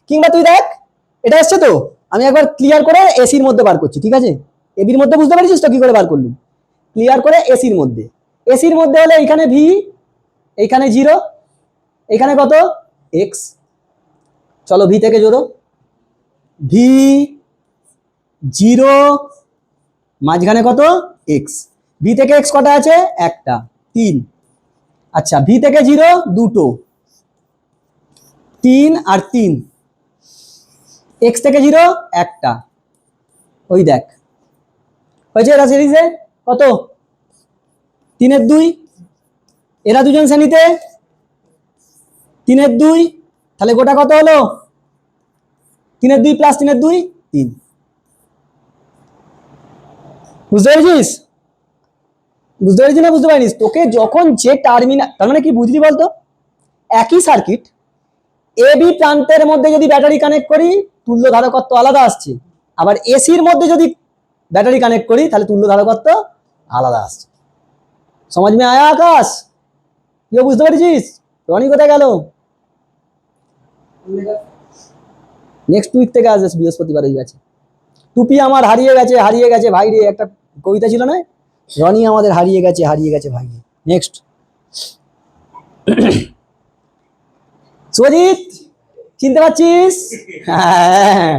কিংবা তুই দেখ এটা এসছে তো, আমি একবার ক্লিয়ার করে এসির মধ্যে বার করছি, ঠিক আছে? এবির মধ্যে বুঝতে পারছিস তো কি করে বার করলি? ক্লিয়ার করে এসির মধ্যে হলে এইখানে ভি, এইখানে 0, এইখানে কত এক্স। চলো ভি থেকে জোড়ো, ভি 0 মাঝখানে কত এক্স। ভি থেকে এক্স কটা আছে? একটা, 3। আচ্ছা, ভি থেকে 0 দুটো, 3 আর 3। এক্স থেকে 0 একটা, ওই দেখ হয়েছে। এরা সিরিজে কত? 3/2। এরা দুজন শ্রেণীতে 3/2, তাহলে গোটা কত হলো? 3/2 + 3/2 3। বুঝতে পেরেছিস না বুঝতে পারিস? তোকে যখন যে টার্মিনাল, তার মানে কি বুঝলি বলতো? একই সার্কিট, এবি প্রান্তের মধ্যে যদি ব্যাটারি কানেক্ট করি তুল্য ধারকত্ব আলাদা আসছে, আবার এসির মধ্যে যদি ব্যাটারি কানেক্ট করি তাহলে তুল্য ধারকত্ব আলাদা আসছে। সমাজ মে আয়া আকাশ? কেউ বুঝতে পেরেছিস? রনি কোথায় গেল? নেক্সট উইক থেকে আসবে, বৃহস্পতিবার হয়ে গেছে। টুপি আমার হারিয়ে গেছে ভাই রে, একটা কবিতা ছিল না, রনি আমাদের হারিয়ে গেছে ভাই রে। নেক্সট সুজিত, চিনতে পারছিস? হ্যাঁ,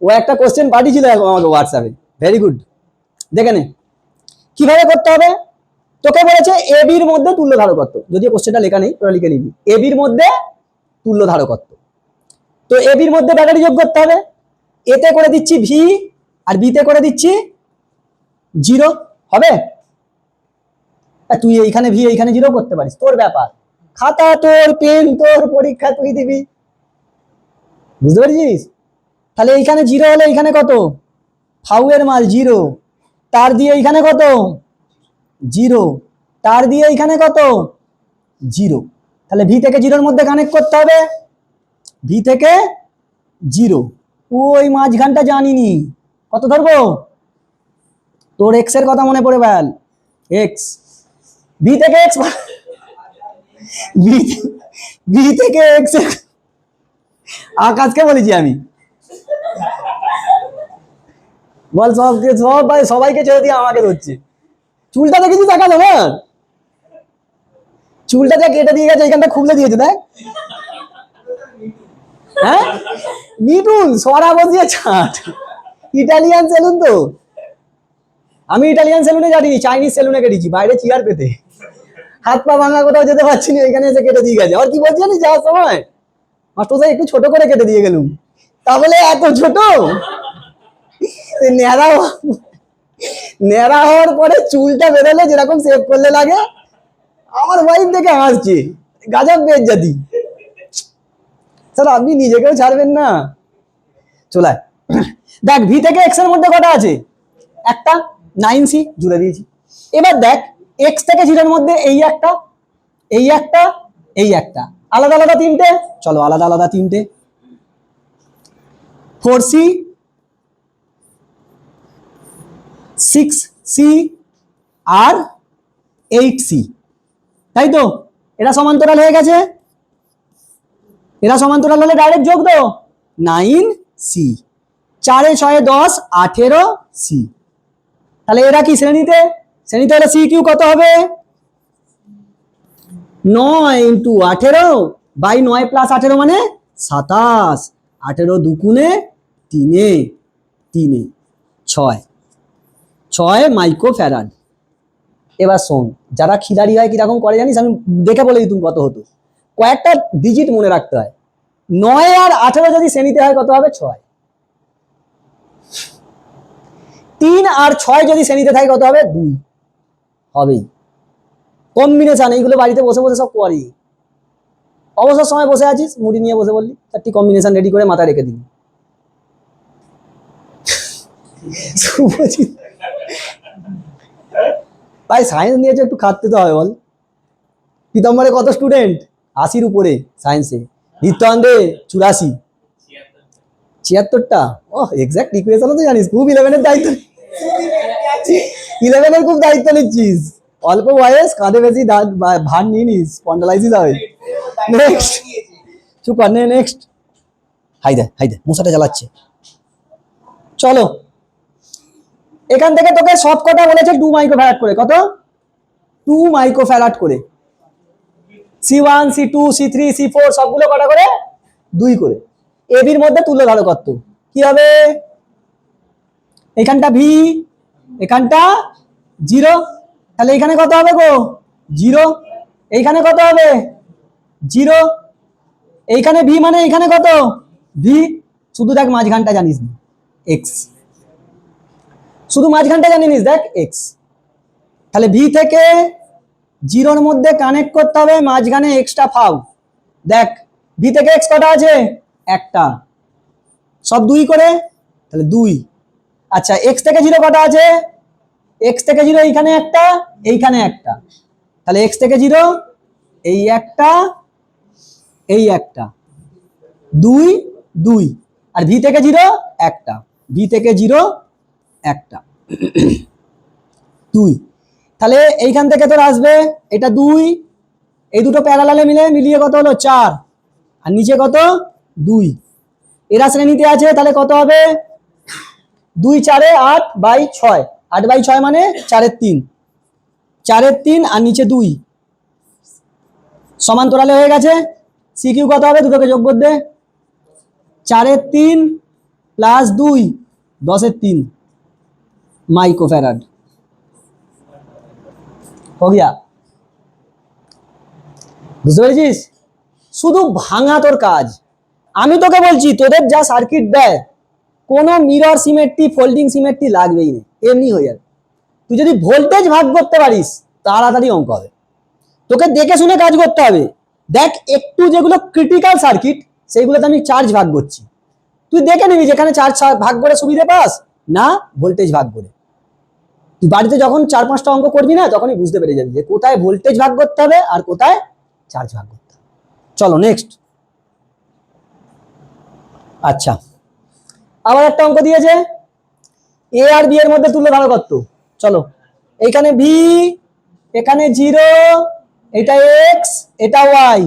ও একটা কোশ্চেন পাঠিয়েছিল আমাকে হোয়াটসঅ্যাপে, ভেরি গুড। দেখে নে কিভাবে করতে হবে। তোকে বলেছে এবির মধ্যে তুল্য ধারকত্ব, যদিও কোশ্চেনটা লেখা নেই, তোরা লিখে নিবি। এবির মধ্যে তুল্য ধারকত্ব। তো এবির মধ্যে ব্যাটারি যোগ করতে হবে, এতে করে দিচ্ছি ভি আর বিতে করে দিচ্ছি 0, হবে? তুই এইখানে ভি এইখানে 0 করতে পারিস, তোর ব্যাপার, খাতা তোর, পেন তোর, পরীক্ষা তুই দিবি, বুঝতে পারছিস? তাহলে এইখানে 0 হলে এইখানে কত, ফাউয়ের মাল 0, তার দিয়ে এইখানে কত 0, তার দিয়ে এইখানে কত 0, তাহলে ভি থেকে 0-র মধ্যে কানেক্ট করতে হবে, ভি থেকে 0, ওই মাঝখানটা জানিনি, কত ধরবো, তোর এক্স এর কথা মনে পড়ে বল, এক্স, ভি থেকে এক্স, ভি থেকে এক্স, আকাশকে বলেছি আমি, বল সব ভাই সবাইকে ছেড়ে দিয়ে আমাকে ধরছে, চুলটা দেখেছিস আকাশ আমার, চুলটা যা কেটে দিয়ে গেছে, এইখানটা খুলে দিয়েছে দেখ, হ্যাঁ মিটুন সরা বসিয়ে ছাট, ইটালিয়ান সেলুন তো, আমি ইটালিয়ান সেলুনে যাইনি, চাইনিজ সেলুনে কেটেছি, বাইরে চেয়ার পেতে, হাত পা ভাঙা, কোথাও যেতে পারছি না, এখানে এসে কেটে দিয়ে গেছে। আর কি বলছি জানিস, যাওয়ার সময় মাস্টার সাহেব একটু ছোট করে কেটে দিয়ে গেলুম, তাহলে এত ছোট, ন্যাড়া হওয়ার পরে চুলটা বেরোলে যেরকম সেভ করলে লাগে, আমার ওয়াইফ দেখে হাসছে, গাজব বেশ জাতি, স্যার আপনি নিজেকেও ছাড়বেন না, চলায় দেখ ভি থেকে এক্স এর মধ্যে কটা আছে, একটা 9c জুড়ে দিয়েছি, এবার দেখ এক্স থেকে 0-এর মধ্যে এই একটা, এই একটা, এই একটা, আলাদা আলাদা তিনটে, চলো আলাদা আলাদা তিনটে, 4c 6c আর 8c, তাই তো, এরা সমান্তরাল হয়ে গেছে, এরা সমান্তরাল হলে ডাইরেক্ট যোগ দাও, 9c, 4 এ 6 এ 10, 18c, তাহলে এরা কি শ্রেণীতে, শ্রেণীতে হলে সি কিউ কত হবে, 9 × 18 বাই 9 + 18 মানে 27, 18 দুগুণে 3 3 6 মাইক্রোফ্যারাড। এবার শোন, যারা খিলাড়ি হয় কিরকম করে জানিস, আমি দেখে বলে দিতুম কত হতো, কয়েকটা ডিজিট মনে রাখতে হয়, 9 আর 18 যদি শ্রেণীতে হয় কত হবে, 6, 3 আর 6 যদি শ্রেণীতে থাকে কত হবে, 2 হবেই, কম্বিনেশন এইগুলো বাড়িতে বসে বসে সব করি, অবসর সময় বসে আছিস, মুড়ি নিয়ে বসে বললি, চারটি কম্বিনেশন রেডি করে মাথায় রেখে দিবি, ভাই সায়েন্স নিয়েছে একটু খাটতে তো হবে বল, পীতাম্বরে কত স্টুডেন্ট, 80-র উপরে সায়েন্সে, নিত্যানন্দে 84, 76টা, ও এক্সাক্ট ইকুয়েশনও তো জানিস, খুব 11-এর দায়িত্ব, 11-এর খুব দায়িত্ব নিচ্ছিস, অল্প বয়স, কাঁধে বেশি ভার নিয়ে নিস, স্পন্ডালাইসিস হবে, নেক্সট চুপ কর, নেক্সট, হাই দে মশাটা জ্বালাচ্ছে, চলো এখান থেকে তোকে সব কটা বলেছে 2 মাইক্রোফ্যারাড করে, কত 2 মাইক্রোফ্যারাড করে, C1 C2 C3 C4 সবগুলো কটা করে 2 করে, এবির মধ্যে তুল্য ধারকত্ব কি হবে, এখানটা ভি, এখানটা 0, তাহলে এখানে কত হবে গো 0, এইখানে কত হবে 0, এইখানে ভি মানে এখানে কত ভি, শুধু দেখ মাঝখানটা জানিস না এক্স, শুধু মাঝখানটা জানিস দেখ এক্স, তাহলে ভি থেকে 0-র মধ্যে কানেক্ট করতে হবে, মাঝখানে এক্সট্রা ফাউ, দেখ ভি থেকে এক্স কটা আছে, একটা, সব 2 করে, তাহলে 2, আচ্ছা এক্স থেকে 0 কটা আছে, এক্স থেকে 0 এইখানে একটা, এইখানে একটা, তাহলে এক্স থেকে 0 এই একটা, এই একটা, 2 2, আর ভি থেকে 0 একটা, ভি থেকে 0 একটা, 2, তাহলে এইখান থেকে তোর আসবে এটা 2, এই দুটো প্যারালালে মিলিয়ে কত হলো 4, আর নিচে কত 2, এরা শ্রেণীতে আছে, তাহলে কত হবে 2 4 এ 8/6, 8/6 মানে 4-এর 3, 4-এর 3 আর নিচে 2, সমান্তরালে হয়ে গেছে, সি কিউ কত হবে, দুটোকে যোগ করে দে, 4-এর 3 + 2 10-এর 3 माइक्रोफैराड हो गया, বুঝতে পেরেছিস? শুধু ভাঙা তোর কাজ। আমি তোকে বলছি তোদের যা সার্কিট দেয় কোনো মিরর সিমেট্রি ফোল্ডিং সিমেট্রি লাগবেই না, এমনি হয়ে যাবে। তুই যদি ভোল্টেজ ভাগ করতে পারিস তাড়াতাড়ি অঙ্ক হবে। তোকে দেখে শুনে কাজ করতে হবে। দেখ একটু যেগুলো ক্রিটিক্যাল সার্কিট সেইগুলোতে আমি চার্জ ভাগ করছি, তুই দেখে নিবি যেখানে চার্জ ভাগ করে সুবিধা পাস না ভোল্টেজ ভাগ করে। তুই বাড়িতে যখন 4-5টা অঙ্ক করবি না তখনই বুঝতে পেরে যাবি যে কোথায় ভোল্টেজ ভাগ করতে হবে আর কোথায় চার্জ ভাগ করতে হবে। চলো নেক্সট। আচ্ছা, আবার একটা অঙ্ক দিয়েছে, এ আর বি এর মধ্যে তুল্য ধারকত্ব। চলো, এইখানে ভি, এখানে 0, এটা এক্স, এটা ওয়াই।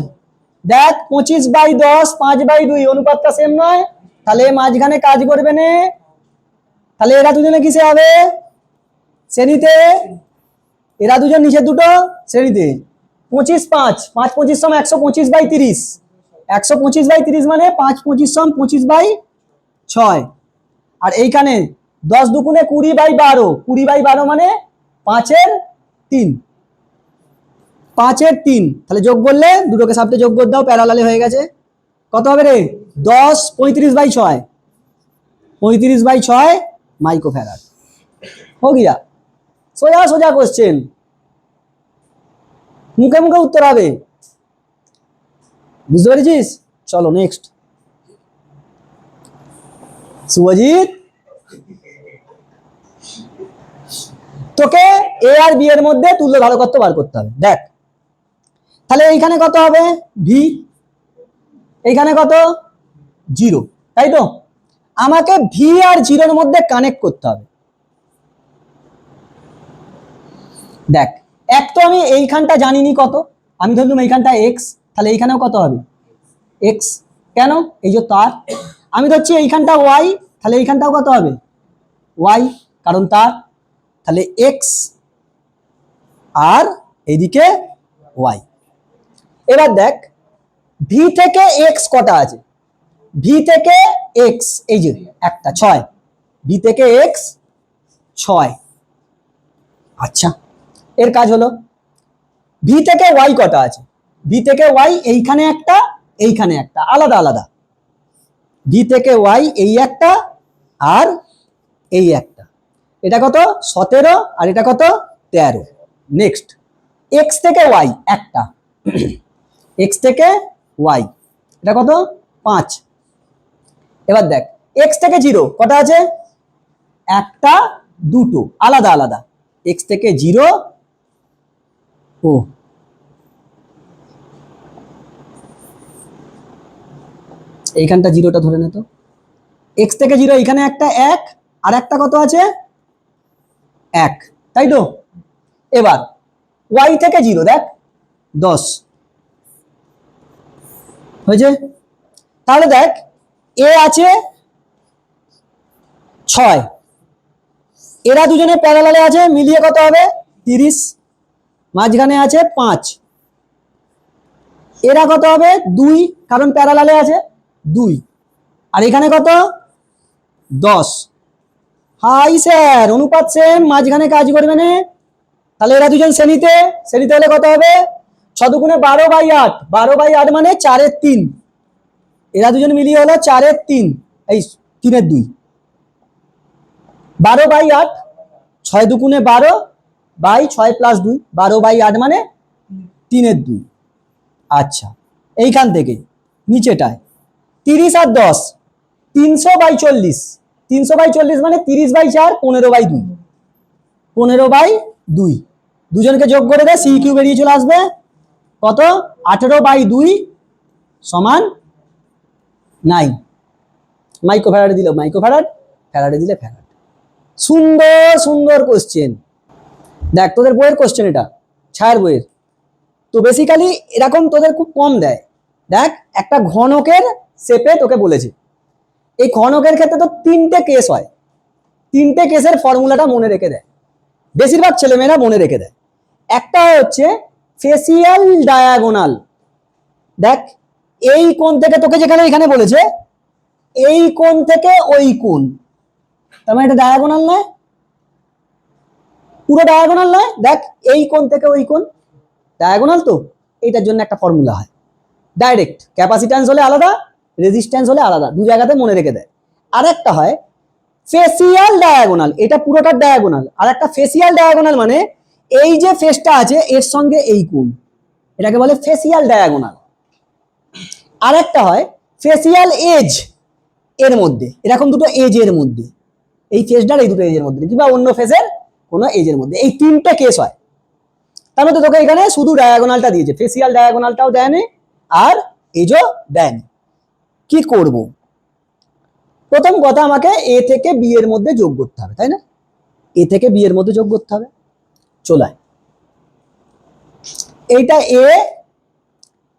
দেখ 25/10 5/2 অনুপাতটা সেম নয়, তাহলে মাঝখানে কাজ করবে না, তাহলে এরা দুজনে কিসে হবে? শ্রেণীতে। এরা দুজন নিচের দুটো শ্রেণীতে। 25 5 5 25 125/30, 125/30 মানে 5 25 25/6। আর এইখানে 10 দুগুণে 20/12, 20/12 মানে 5-এর 3, 5-এর 3। তাহলে যোগ করলে দুটোকে সাথে যোগ করে দাও, প্যারালালে হয়ে গেছে। কত হবে রে? 10 35/6, 35/6 মাইক্রোফ্যারাড। हो गया, সোজা সোজা কোশ্চেন, মুখে মুখে উত্তর হবে। বুঝতে পেরেছিস? চলো নেক্সট। শুভজিৎ, তোকে এ আর বি এর মধ্যে তুল্য ধারকত্ব বার করতে হবে। দেখ তাহলে এইখানে কত হবে? ভি, এইখানে কত? 0, তাই তো? আমাকে ভি আর 0-এর মধ্যে কানেক্ট করতে হবে। দেখ এক তো আমি এইখানটা জানিনি কত, আমি ধরলাম এইখানটা এক্স, তাহলে এইখানেও কত হবে? এক্স। কেন? এই যে তার। আমি ধরছি এইখানটা ওয়াই, তাহলে এইখানটাও কত হবে? ওয়াই, কারণ তার। তাহলে এক্স আর এইদিকে ওয়াই। এবার দেখ ভি থেকে এক্স কটা আছে? ভি থেকে এক্স এই যে একটা 6, ভি থেকে এক্স 6। আচ্ছা, এর কাজ হলো। ভি থেকে ওয়াই কটা আছে? ভি থেকে ওয়াই এইখানে একটা, এইখানে একটা, আলাদা আলাদা। ভি থেকে ওয়াই এই একটা আর এই একটা, এটা কত? 17 আর এটা কত? 13। নেক্সট, এক্স থেকে ওয়াই একটা, এক্স থেকে ওয়াই এটা কত? 5। এবার দেখ এক্স থেকে 0 কটা আছে? একটা, দুটো, আলাদা আলাদা। এক্স থেকে 0, ও এইখানটা 0টা ধরে নে তো। এক্স থেকে 0 এখানে একটা 1 আর একটা কত আছে? 1, তাই তো? এবার ওয়াই থেকে 0 দেখ 10 হয়েছে। তাহলে দেখ এ আছে 6, এরা দুজনে প্যারালালে আছে, মিলিয়ে কত হবে? 30। মাঝখানে আছে 5, এরা কত হবে? 2, কারণ প্যারালালে আছে 2। আর এখানে কত? 10। হাই স্যার, অনুপাত সেম, মাঝখানে কাজ করবে না। তাহলে এরা দুজন শ্রেণীতে, শ্রেণীতে হলে কত হবে? 6 দুগুণে 12/8, 12/8 মানে 4-এর 3। এরা দুজন মিলিয়ে হলো 4-এর 3, এই 3-এর 2। 12/8, 6 দুগুণে 12/6 + 2, 12/8 মানে 3-এর 2। আচ্ছা, এইখান থেকে নিচেটায় 30 আর 10, 300/40, 300/40 মানে 30/4, 15/2, 15/2। দুজনকে যোগ করে দে, সি কিউ বেরিয়ে চলে আসবে কত? 18/2 সমান 9 মাইক্রোফ্যারাডে দিল মাইক্রোফ্যারাড, ফ্যারাডে দিলে ফ্যারাড। সুন্দর সুন্দর কোশ্চেন। দেখ তোদের বইয়ের কোশ্চেন, এটা ছায়ার বইয়ের। তো বেসিক্যালি এরকম তোদের খুব কম দেয়। দেখ একটা ঘনকের শেপে তোকে বলেছে, এই ঘনকের ক্ষেত্রে তো 3টে কেস হয়, 3টে কেসের ফর্মুলাটা মনে রেখে দেয়, বেশিরভাগ ছেলেমেয়েরা মনে রেখে দেয়। একটা হচ্ছে ফেসিয়াল ডায়াগোনাল। দেখ এই কোণ থেকে, তোকে যেখানে এখানে বলেছে এই কোণ থেকে ওই কোণ, তার মানে এটা ডায়াগোনাল নয়, পুরো ডায়াগোনাল নয়। দেখ এই কোণ থেকে ওই কোণ ডায়াগোনাল, তো এইটার জন্য একটা ফর্মুলা হয়। ডাইরেক্ট, ক্যাপাসিট্যান্স হলে আলাদা, রেজিস্ট্যান্স হলে আলাদা, দু জায়গাতে মনে রেখে দেয়। আর একটা হয় ফেসিয়াল ডায়াগোনাল, এটা পুরোটার ডায়াগোনাল। আর একটা ফেসিয়াল ডায়াগোনাল মানে এই যে ফেসটা আছে এর সঙ্গে এই কোণ, এটাকে বলে ফেসিয়াল ডায়াগোনাল। আর একটা হয় ফেসিয়াল এজ, এর মধ্যে এরকম দুটো এজ এর মধ্যে, এই ফেসটার এই দুটো এজের মধ্যে কিংবা অন্য ফেসের কোনো এজের মধ্যে, এই তিনটে কেস হয়। তার মধ্যে তোকে এখানে শুধু ডায়াগোনালটা দিয়েছে, ফেসিয়াল ডায়াগোনালটাও দেয়নি আর এজও দেয়নি। কি করব? প্রথম কথা আমাকে এ থেকে বি এর মধ্যে যোগ করতে হবে, তাই না? এ থেকে বি এর মধ্যে যোগ করতে হবে। চলে এইটা এ,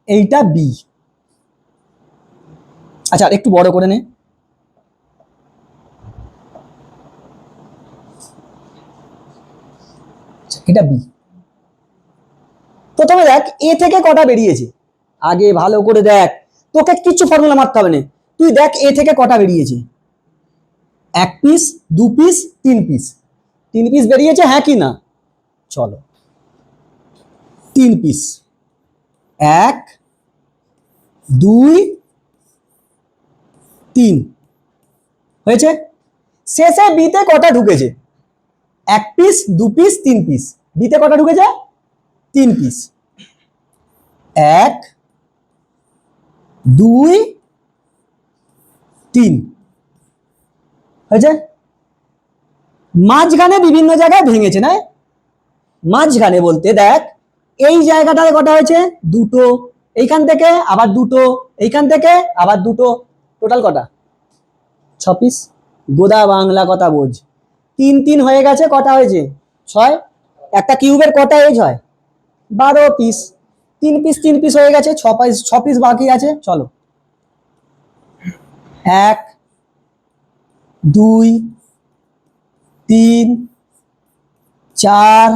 এইটা বি। আচ্ছা একটু বড় করে নে। এটা বি। প্রথমে দেখ এ থেকে কটা বেরিয়েছে, আগে ভালো করে দেখ, তোকে কিছু ফর্মুলা মারতে হবে না। তুই দেখ এ থেকে কটা বেরিয়েছে, এক পিস, দু পিস, তিন পিস। তিন পিস বেরিয়েছে, হ্যাঁ কি না? চলো, তিন পিস, এক, দুই, তিন হয়েছে। শেষে বিতে কটা ঢুকেছে, এক পিস, দু পিস, তিন পিস। বিতে কটা ঢুকেছে, তিন পিস, এক, দুই, তিন হয়েছে। মাঝখানে বিভিন্ন জায়গায় ভেঙেছে না? মাঝখানে বলতে দেখ এই জায়গাটায় কটা হয়েছে, দুটো, এইখান থেকে আবার দুটো, এইখান থেকে আবার দুটো, টোটাল কটা, ছ পিস। গোদা বাংলা কথা বোঝ। তিন তিন হয়ে গেছে, কটা হয়েছে, ছয়। একটা কিউবের কটা এজ হয়, 12 পিস। তিন পিস তিন পিস হয়ে গেছে, ছ পিস বাকি আছে। চলো, এক, দুই, তিন, চার,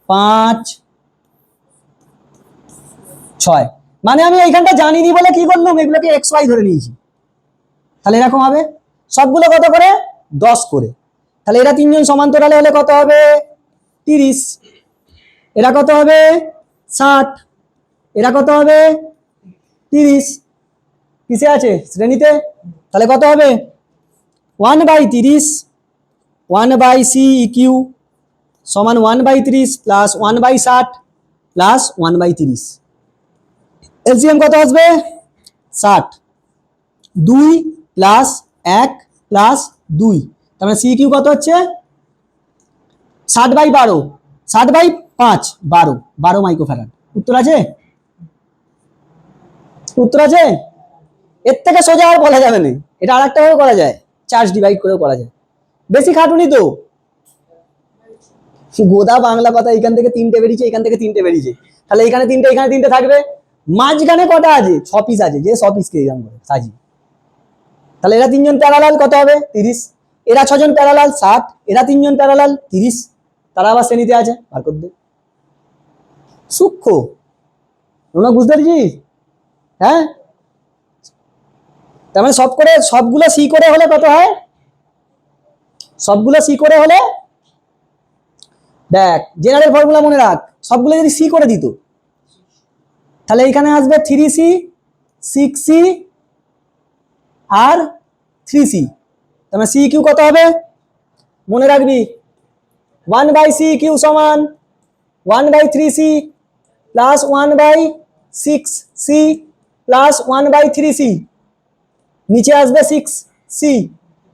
পাঁচ, ছয়। মানে আমি এইখানটা জানিনি বলে কি করলাম, এগুলোকে এক্স ওয়াই ধরে নিয়েছি। তাহলে এরকম হবে সবগুলো কত করে, 10 করে। তাহলে এরা তিনজন সমান্তরালে হলে কত হবে, 30। এরা কত হবে, 60। এরা কত হবে, 30। কিসে আছে, শ্রেণীতে। তাহলে কত হবে, 1/30, 1/CEQ সমান 1/30 প্লাস 1/60 প্লাস 1/30। এলসিএম কত আসবে, 60। 2 প্লাস 1 প্লাস 2, তার মানে সিকিউ কত হচ্ছে, 60/12, 60/5, 12 মাইক্রোফ্যারাড। উত্তর আছে, উত্তর আছে। এর থেকে সোজা আর বলা যাবে না, এটা আরেকটা ভাবে করা যায়, চার্জ ডিভাইড করেও করা যায়। বেশি খাটুনি তো। গোদা বাংলা কথা, এখান থেকে তিনটে বেরিয়েছে, এখান থেকে তিনটে বেরিয়েছে, তাহলে এখানে তিনটে, এখানে তিনটে থাকবে। মাঝখানে কটা আছে, 6 পিস আছে, যে 6 পিসকে এরকম করে সাজিয়ে। তাহলে এরা তিনজন প্যারালাল, কত হবে, 30। এরা 6 জন প্যারালাল, 60। এরা তিনজন প্যারালাল, 30। তারা আবার শ্রেণীতে আছে, বার করে দে। সূক্ষ্ম, তোমরা বুঝতে পেরেছিস? হ্যাঁ, তার মানে সবগুলো সি করে হলে কত হয়, সবগুলো সি করে হলে দেখ জেনারেল ফর্মুলা মনে রাখ, সবগুলো যদি সি করে দিত তাহলে এখানে আসবে 3C, 6C আর 3C। তার মানে CQ কত হবে, মনে রাখবি 1/CQ সমান 1/3C plus 1/6C plus 1/3C। নিচে আসবে 6C,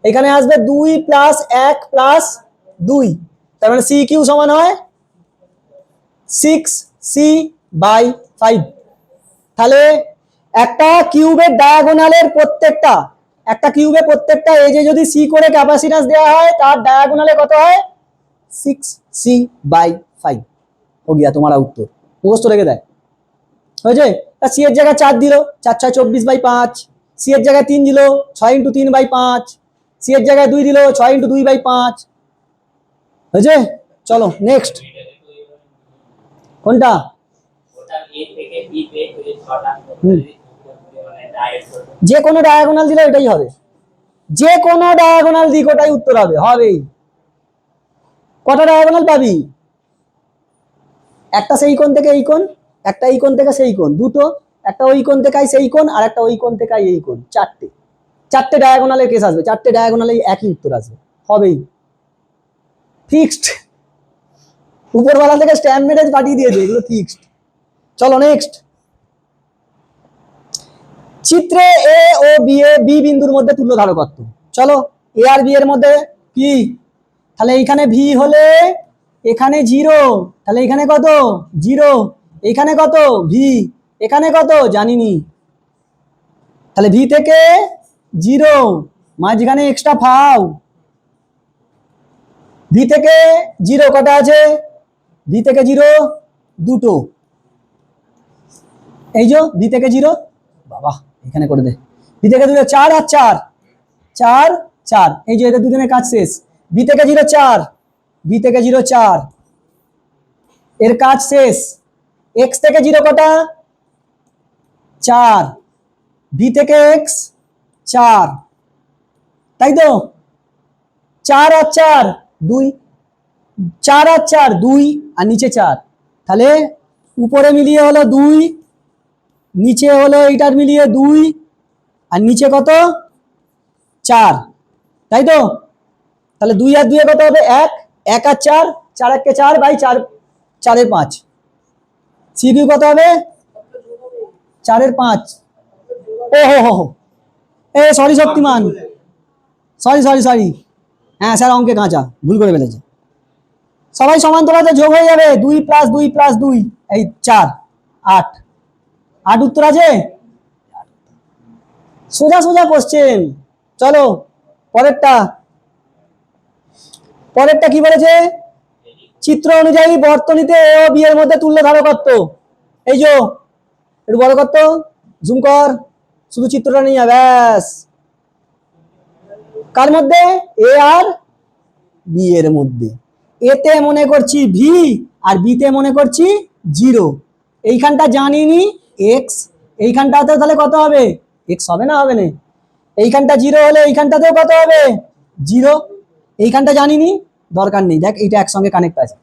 এখানে আসবে 2 প্লাস 1 প্লাস 2। তার মানে CQ সমান হয় 6C/5। তাহলে একটা কিউবের ডায়াগোনালের প্রত্যেকটা, একটা কিউবে প্রত্যেকটা এজে যদি সি করে ক্যাপাসিট্যান্স দেওয়া হয়, তার ডায়াগোনালে কত হয়, 6C/5। हो गया तुम्हारा उत्तर, মুখস্থ রেখে দেয় হয়েছে। সি এর জায়গায় 4 দিল, 4 6 24/5। সি এর জায়গায় 3 দিল, 6 × 3/5। সি এর জায়গায় 2 দিল, 6 × 2/5 হয়েছে। চলো নেক্সট, কোনটা, যে কোনো ডায়াগোনাল দিলে এটাই হবে, যে কোনো ডায়াগোনাল দিক ওটাই উত্তর হবে, হবেই। কটা ডায়াগোনাল পাবি, একটা সেই কোণ থেকে এই কোণ, একটা এই কোণ থেকে সেই কোণ, দুটো। একটা ওই কোণ থেকে সেই কোণ, আর একটা ওই কোণ থেকে এই কোণ, চারটে চারটে ডায়াগোনালের কেস আসবে, চারটে ডায়াগোনালে একই উত্তর আসবে, হবেই, ফিক্সড। উপরওয়ালা থেকে স্ট্যাম্প মেরে পাঠিয়ে দিয়েছে, এগুলো ফিক্সড। চলো নেক্সট। চিত্রে এ ও বি এ বি বিন্দুর মধ্যে তুল্য ধারকত্ব। চলো এ আর বি এর মধ্যে কি, তাহলে এইখানে ভি হলে এখানে 0, তাহলে এখানে কত 0, এখানে কত ভি, এখানে কত জানিনি, তাহলে ভি থেকে 0, মাঝখানে এক্সট্রা ফাও, ভি থেকে 0 কটা আছে, ভি থেকে 0 দুটো, এই যে ভি থেকে 0, বাবা এখানে করে দে, ভি থেকে 0 4 আর 4 4 4, এই যে এদের দুজনের কাজ শেষ, ভি থেকে 0 4, ভি থেকে 0 4, এর কাজ শেষ। এক্স থেকে 0 কটা 4, ভি থেকে এক্স 4, তাই তো 4 আর 4 2, 4 আর 4 2, আর নিচে 4, তাহলে উপরে মিলিয়ে হলো 2, নিচে হলো এইটার মিলিয়ে 2, আর নিচে কত 4, তাই তো, তাহলে 2 আর 2 কত হবে 1, 1 আর 4, 4 1 4 বাই 4, 4 এর 5, সিকিউ কত হবে 4 এর 5, ও হো হো, এ সরি শক্তিমান, সরি সরি সরি, হ্যাঁ স্যার অঙ্কে কাঁচা, ভুল করে ফেলেছে। সবাই সমান্তরালে যোগ হয়ে যাবে, 2 + 2 + 2 এই 4 8, 8 উত্তর আছে, সোজা সোজা কোশ্চেন। চলো পরেরটা, পরেরটা কি বলেছে, চিত্র অনুযায়ী বর্তনীতে এ ও বি এর মধ্যে তুল্য ধারকত্ব, এই যে একটু বড় করত, জুম কর, শুধু চিত্রটা নিয়ে ব্যাস, কার মধ্যে এ আর বি এর মধ্যে, এতে মনে করছি ভি আর বিতে মনে করছি 0, এইখানটা জানিনি এক্স, এইখানটাতে তাহলে কত হবে এক্স, হবে না হবে না, এইখানটা 0 হলে এইখানটাতেও কত হবে 0, এইখানটা জানিনি দরকার নেই, দেখ এইটা একসঙ্গে কানেক্ট আছে,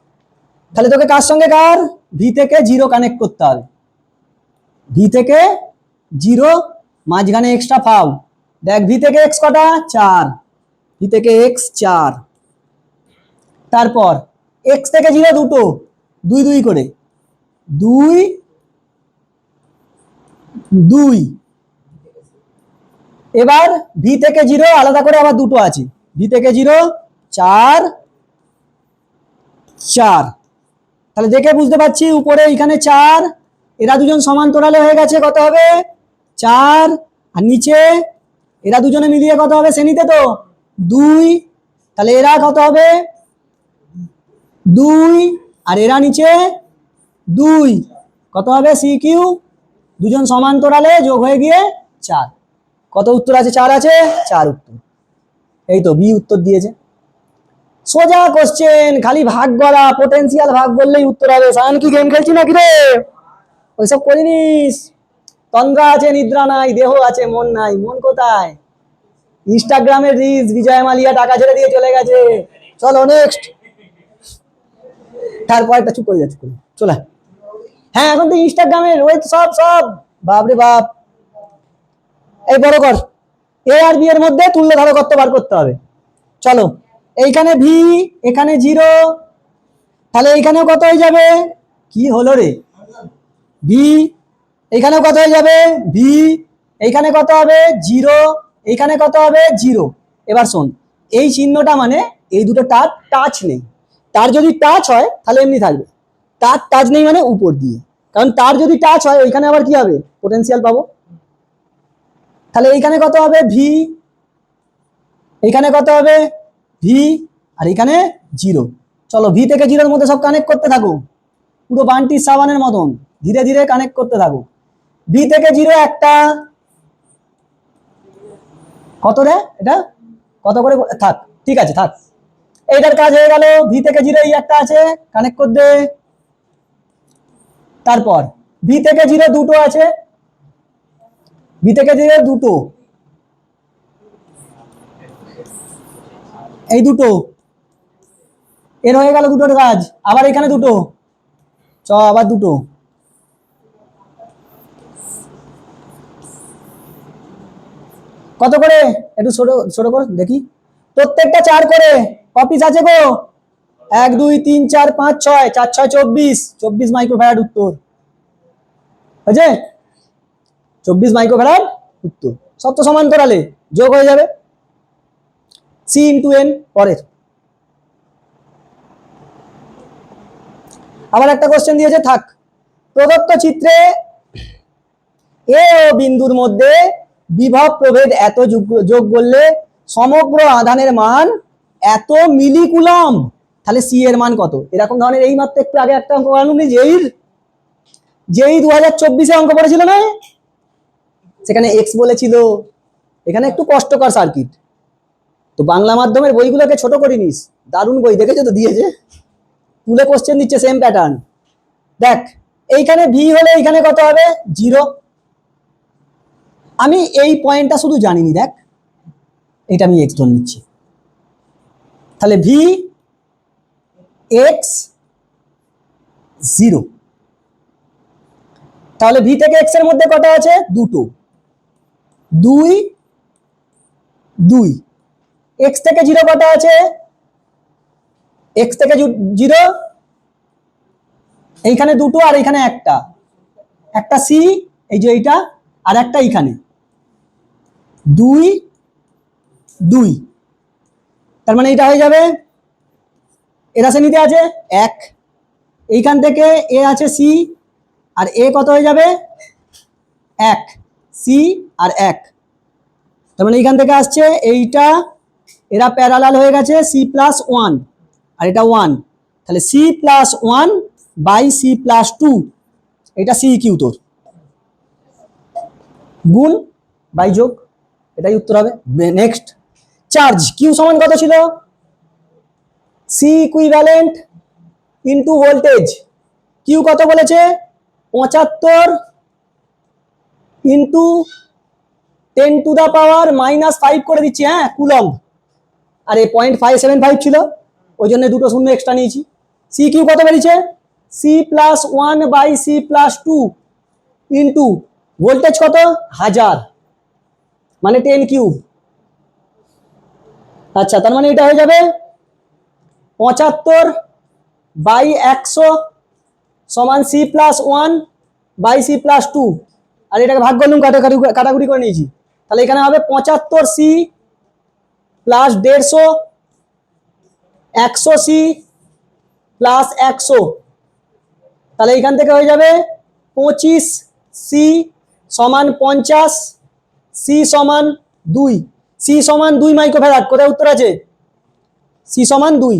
তাহলে তোকে কার সঙ্গে কার ভি থেকে 0 কানেক্ট করতে হবে, ভি থেকে 0 মাঝখানে এক্সট্রা পাও, দেখ ভি থেকে এক্স কটা 4, ভি থেকে এক্স 4, তারপর এক্স থেকে 0 দুটো, 2 2 করে 2 2, এবার ভি থেকে 0 আলাদা করে আবার দুটো আছে, ভি থেকে 0 4 4, তাহলে দেখে বুঝতে পারছি উপরে এখানে 4, এরা দুজন সমান্তরালে হয়ে গেছে, কত হবে 4, আর নিচে এরা দুজনে মিলিয়ে কত হবে শ্রেণীতে তো 2, তাহলে এরা কত হবে 2, আর এরা নিচে 2, কত হবে সি কিউ, দুজন সমান্তরালে যোগ হয়ে গিয়ে 4, কত উত্তর আছে 4 আছে, 4 উত্তর, এই তো বি উত্তর দিয়েছে, সোজা কোশ্চেন, খালি ভাগ করা, পটেনশিয়াল ভাগ বললেই উত্তর হবে। সায়ন কি গেম খেলছি নাকি রে, ওইসব করিনিস, তন্দ্রা আছে নিদ্রা নাই, দেহ আছে মন নাই, মন কোথায়, ইনস্টাগ্রামের রিলস, বিজয় মালিয়া টাকা ছেড়ে দিয়ে চলে গেছে, চলো নেক্সট, তারপর একটা চুপ করে যাচ্ছে, চলে, হ্যাঁ এখন তো ইনস্টাগ্রামের ওই সব সব, বাপরে বাপ, এই বড় কর, এ আর বি এর মধ্যে তুল্য ধারকত্ব বার করতে হবে, চলো এইখানে ভি এখানে 0, তাহলে এইখানেও কত হয়ে যাবে, কি হলো রে ভি, এইখানেও কত হয়ে যাবে ভি, এইখানে কত হবে 0, এইখানে কত হবে 0, এবার শোন এই চিহ্নটা মানে এই দুটো তার টাচ নেই, তার যদি টাচ হয় তাহলে এমনি থাকবে, তার টাচ নেই মানে উপর দিয়ে, কারণ তার যদি টাচ হয় ওইখানে আবার কি হবে পটেনশিয়াল পাবো, তাহলে এইখানে কত হবে ভি, এইখানে কত হবে ভি, আর এখানে 0, চলো ভি থেকে 0 এর মধ্যে সব কানেক্ট করতে থাকো, পুরো বান্টির সাবানের মতন ধীরে ধীরে কানেক্ট করতে থাকো, ভি থেকে 0 একটা, কত রে এটা কত করে থাক, ঠিক আছে থাক, এইটার কাজ হয়ে গেল, ভি থেকে 0 এই একটা আছে কানেক্ট করে দে, তারপর ভি থেকে 0 দুটো আছে, ভি থেকে 0 দুটো, এই দুটো, এর হয়ে গেল দুটোর কাজ, আবার এখানে দুটো, চ আবার দুটো, কত করে একটু ছোট ছোট করে দেখি, প্রত্যেকটা 4 করে কপিস আছে গো। 1 2 3 4 5 6, 4 6 24 মাইক্রোফ্যারাড উত্তর হয়েছে। 24 মাইক্রোফ্যারাড উত্তর। সব তো সমান্তরালে যোগ হয়ে যাবে, সি ইন্টু এন। পরের আবার একটা কোশ্চেন দিয়েছে, থাক। প্রদত্ত চিত্রে এ ও বিন্দুর মধ্যে বিভব প্রভেদ এত যোগ করলে সমগ্র আধানের মান এত মিলিকুলাম, তাহলে সি এর মান কত? এরকম ধরনের এই মাত্র একটু আগে একটা অঙ্ক বানানো, যেই 2024-এ অঙ্ক পড়েছিল না, সেখানে এক্স বলেছিল। এখানে একটু কষ্টকর সার্কিট, তো বাংলা মাধ্যমের বইগুলোকে ছোট করে নিস, দারুণ বই, দেখেছো তো দিয়েছে, তুলে কোশ্চেন দিচ্ছে সেম প্যাটার্ন। দেখ এইখানে ভি হলে এইখানে কত হবে? 0। আমি এই পয়েন্টটা শুধু জানিনি, দেখ এটা আমি এক্স ধরে নিচ্ছি, তাহলে ভি এক্স 0। তাহলে ভি থেকে এক্স এর মধ্যে কটা আছে? দুটো, 2 2। এক্স থেকে 0 কটা আছে? এক্স থেকে 0 এইখানে দুটো, আর এইখানে একটা সি, এই যে এইটা, আর একটা এইখানে 2 2। তার মানে এটা হয়ে যাবে, এরা শ্রেণীতে আছে 1, এইখান থেকে এ আছে সি, আর এ কত হয়ে যাবে? 1, সি আর 1। তার মানে এইখান থেকে আসছে এইটা, এরা প্যারালাল হয়ে গেছে, সি প্লাস 1 আর এটা 1, তাহলে C plus 1 by C plus 2, এটা সি কিউ তোর, গুণ বাই যোগ, এটাই উত্তর হবে। নেক্সট, চার্জ কিউ সমান কত ছিল? C equivalent into voltage. Q কত বলেছে? 75 ইন্টু 10⁻⁻5 করে দিচ্ছি, হ্যাঁ, কুলম্ব। আর এই 0.575 ছিল, ওই জন্য দুটো শূন্য এক্সট্রা নিয়েছি। সি কিউ কত বেরিয়েছে? C plus 1 by C plus 2 into voltage কত? 1000, মানে 10 কিউব। আচ্ছা, তার মানে এটা হয়ে যাবে 75 বাই 100 সমান C plus 1 by C plus 2, আর এটাকে ভাগ করলাম, কাটাকুটি করে নিয়েছি, তাহলে এখানে হবে 75 সি প্লাস 150, 100 সি প্লাস 100, তাহলে এখান থেকে হয়ে যাবে 25 সি সমান 50, সি সমান 2, সি সমান 2 মাইক্রোফ্যারাড। কোথায় উত্তর আছে? সি সমান 2।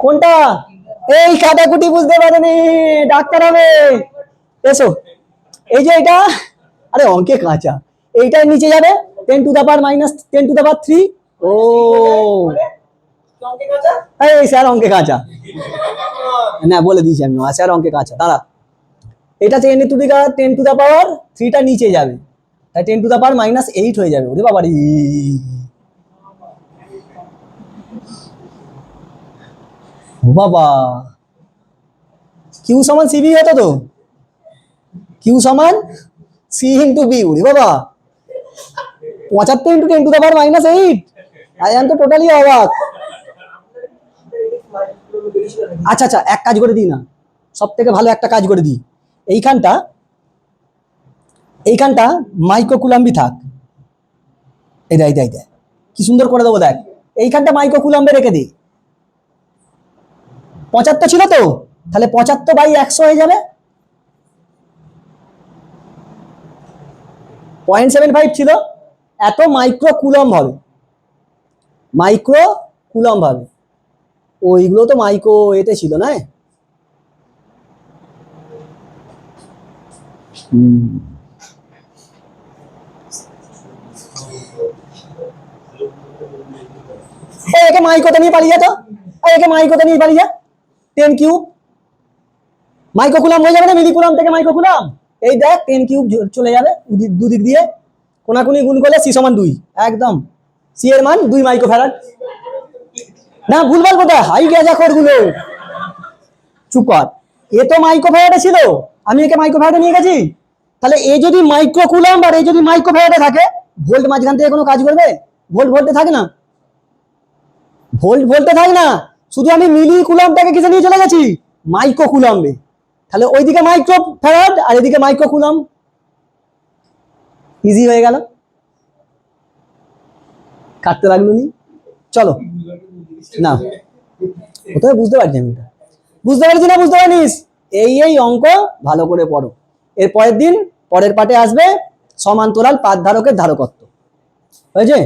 কোনটা? এই কাটাকুটি বুঝতে পারেনি, ডাক্তার হবে। এসো, এই যে এটা, আরে অঙ্কে কাঁচা, এইটার নিচে যাবে 10⁻³ ও এই স্যার অঙ্কে কাঁচা, না বলে দিয়েছি আমি, স্যার অঙ্কে কাঁচা। দাঁড়া, এটা 10⁻³ নিচে যাবে, তাই 10⁻⁻8 হয়ে যাবে। ওরে বাবা রে, ও বাবা, কিউ সমান সিবি হতো তো, কিউ সমান সি ইন্টু বি। ওরে বাবা, 75 ইন্টু 10⁻⁻8, আই এম তো টোটালি অবাক। আচ্ছা আচ্ছা, এক কাজ করে দিই না, সব থেকে ভালো একটা কাজ করে দিই, এইখানটা মাইক্রোকুলাম্বি থাক, এই দেখ কি সুন্দর করে দেবো, দেখ এইখানটা মাইক্রোকুলাম্বে রেখে দিই। 75 ছিল তো, তাহলে 75 বাই 100 হয়ে যাবে, 0.75 ছিল, এত মাইক্রোকুলম্ব হবে, মাইক্রোকুলম্ব হবে। ওইগুলো তো মাইক্রো এতে ছিল না। একে মাইক্রোতে নিয়ে পালিয়ে যা, তো একে মাইক্রোতে নিয়ে পালিয়ে যা, 10 কিউব মাইক্রোকুলাম হয়ে যাবে না, মিলিকুলাম থেকে মাইক্রোকুলাম। এই দেখ 10 কিউব চলে যাবে দুদিক দিয়ে, কোনাকুনি গুণ করলে সি সমান 2, একদম সি এর মান 2 মাইক্রোফ্যারাড। না ভুলভাল কোথায়, হাই গ্যাজাখোর গুলো, চুপ কর। এ তো মাইক্রোফ্যারাডে ছিল, আমি একে মাইক্রোফ্যারাডে নিয়ে গেছি, তাহলে এ যদি মাইক্রো কুলাম্ব আর এ যদি মাইক্রো ফ্যারাডে থাকে, ভোল্ট মাঝখান থেকে কোনো কাজ করবে? ভোল্ট ভোল্টে থাকে না, ভোল্ট ভোল্টে থাকে না, শুধু আমি মিলি কুলাম্বটাকে কিসে নিয়ে চলে গেছি? মাইক্রো কুলাম্বে। তাহলে ওইদিকে মাইক্রো ফ্যারাড আর এদিকে মাইক্রো কুলাম্ব, ইজি হয়ে গেল। কাটতে লাগলো নি? চলো না, কোথায় বুঝতে পারছি আমি এটা, বুঝতে পারছি না, বুঝতে পারিস? এই অঙ্ক ভালো করে পড়ো। এর পরের দিন পরের পাঠে আসবে সমান্তরাল পাত ধারকের ধারকত্ব, হয়েছে?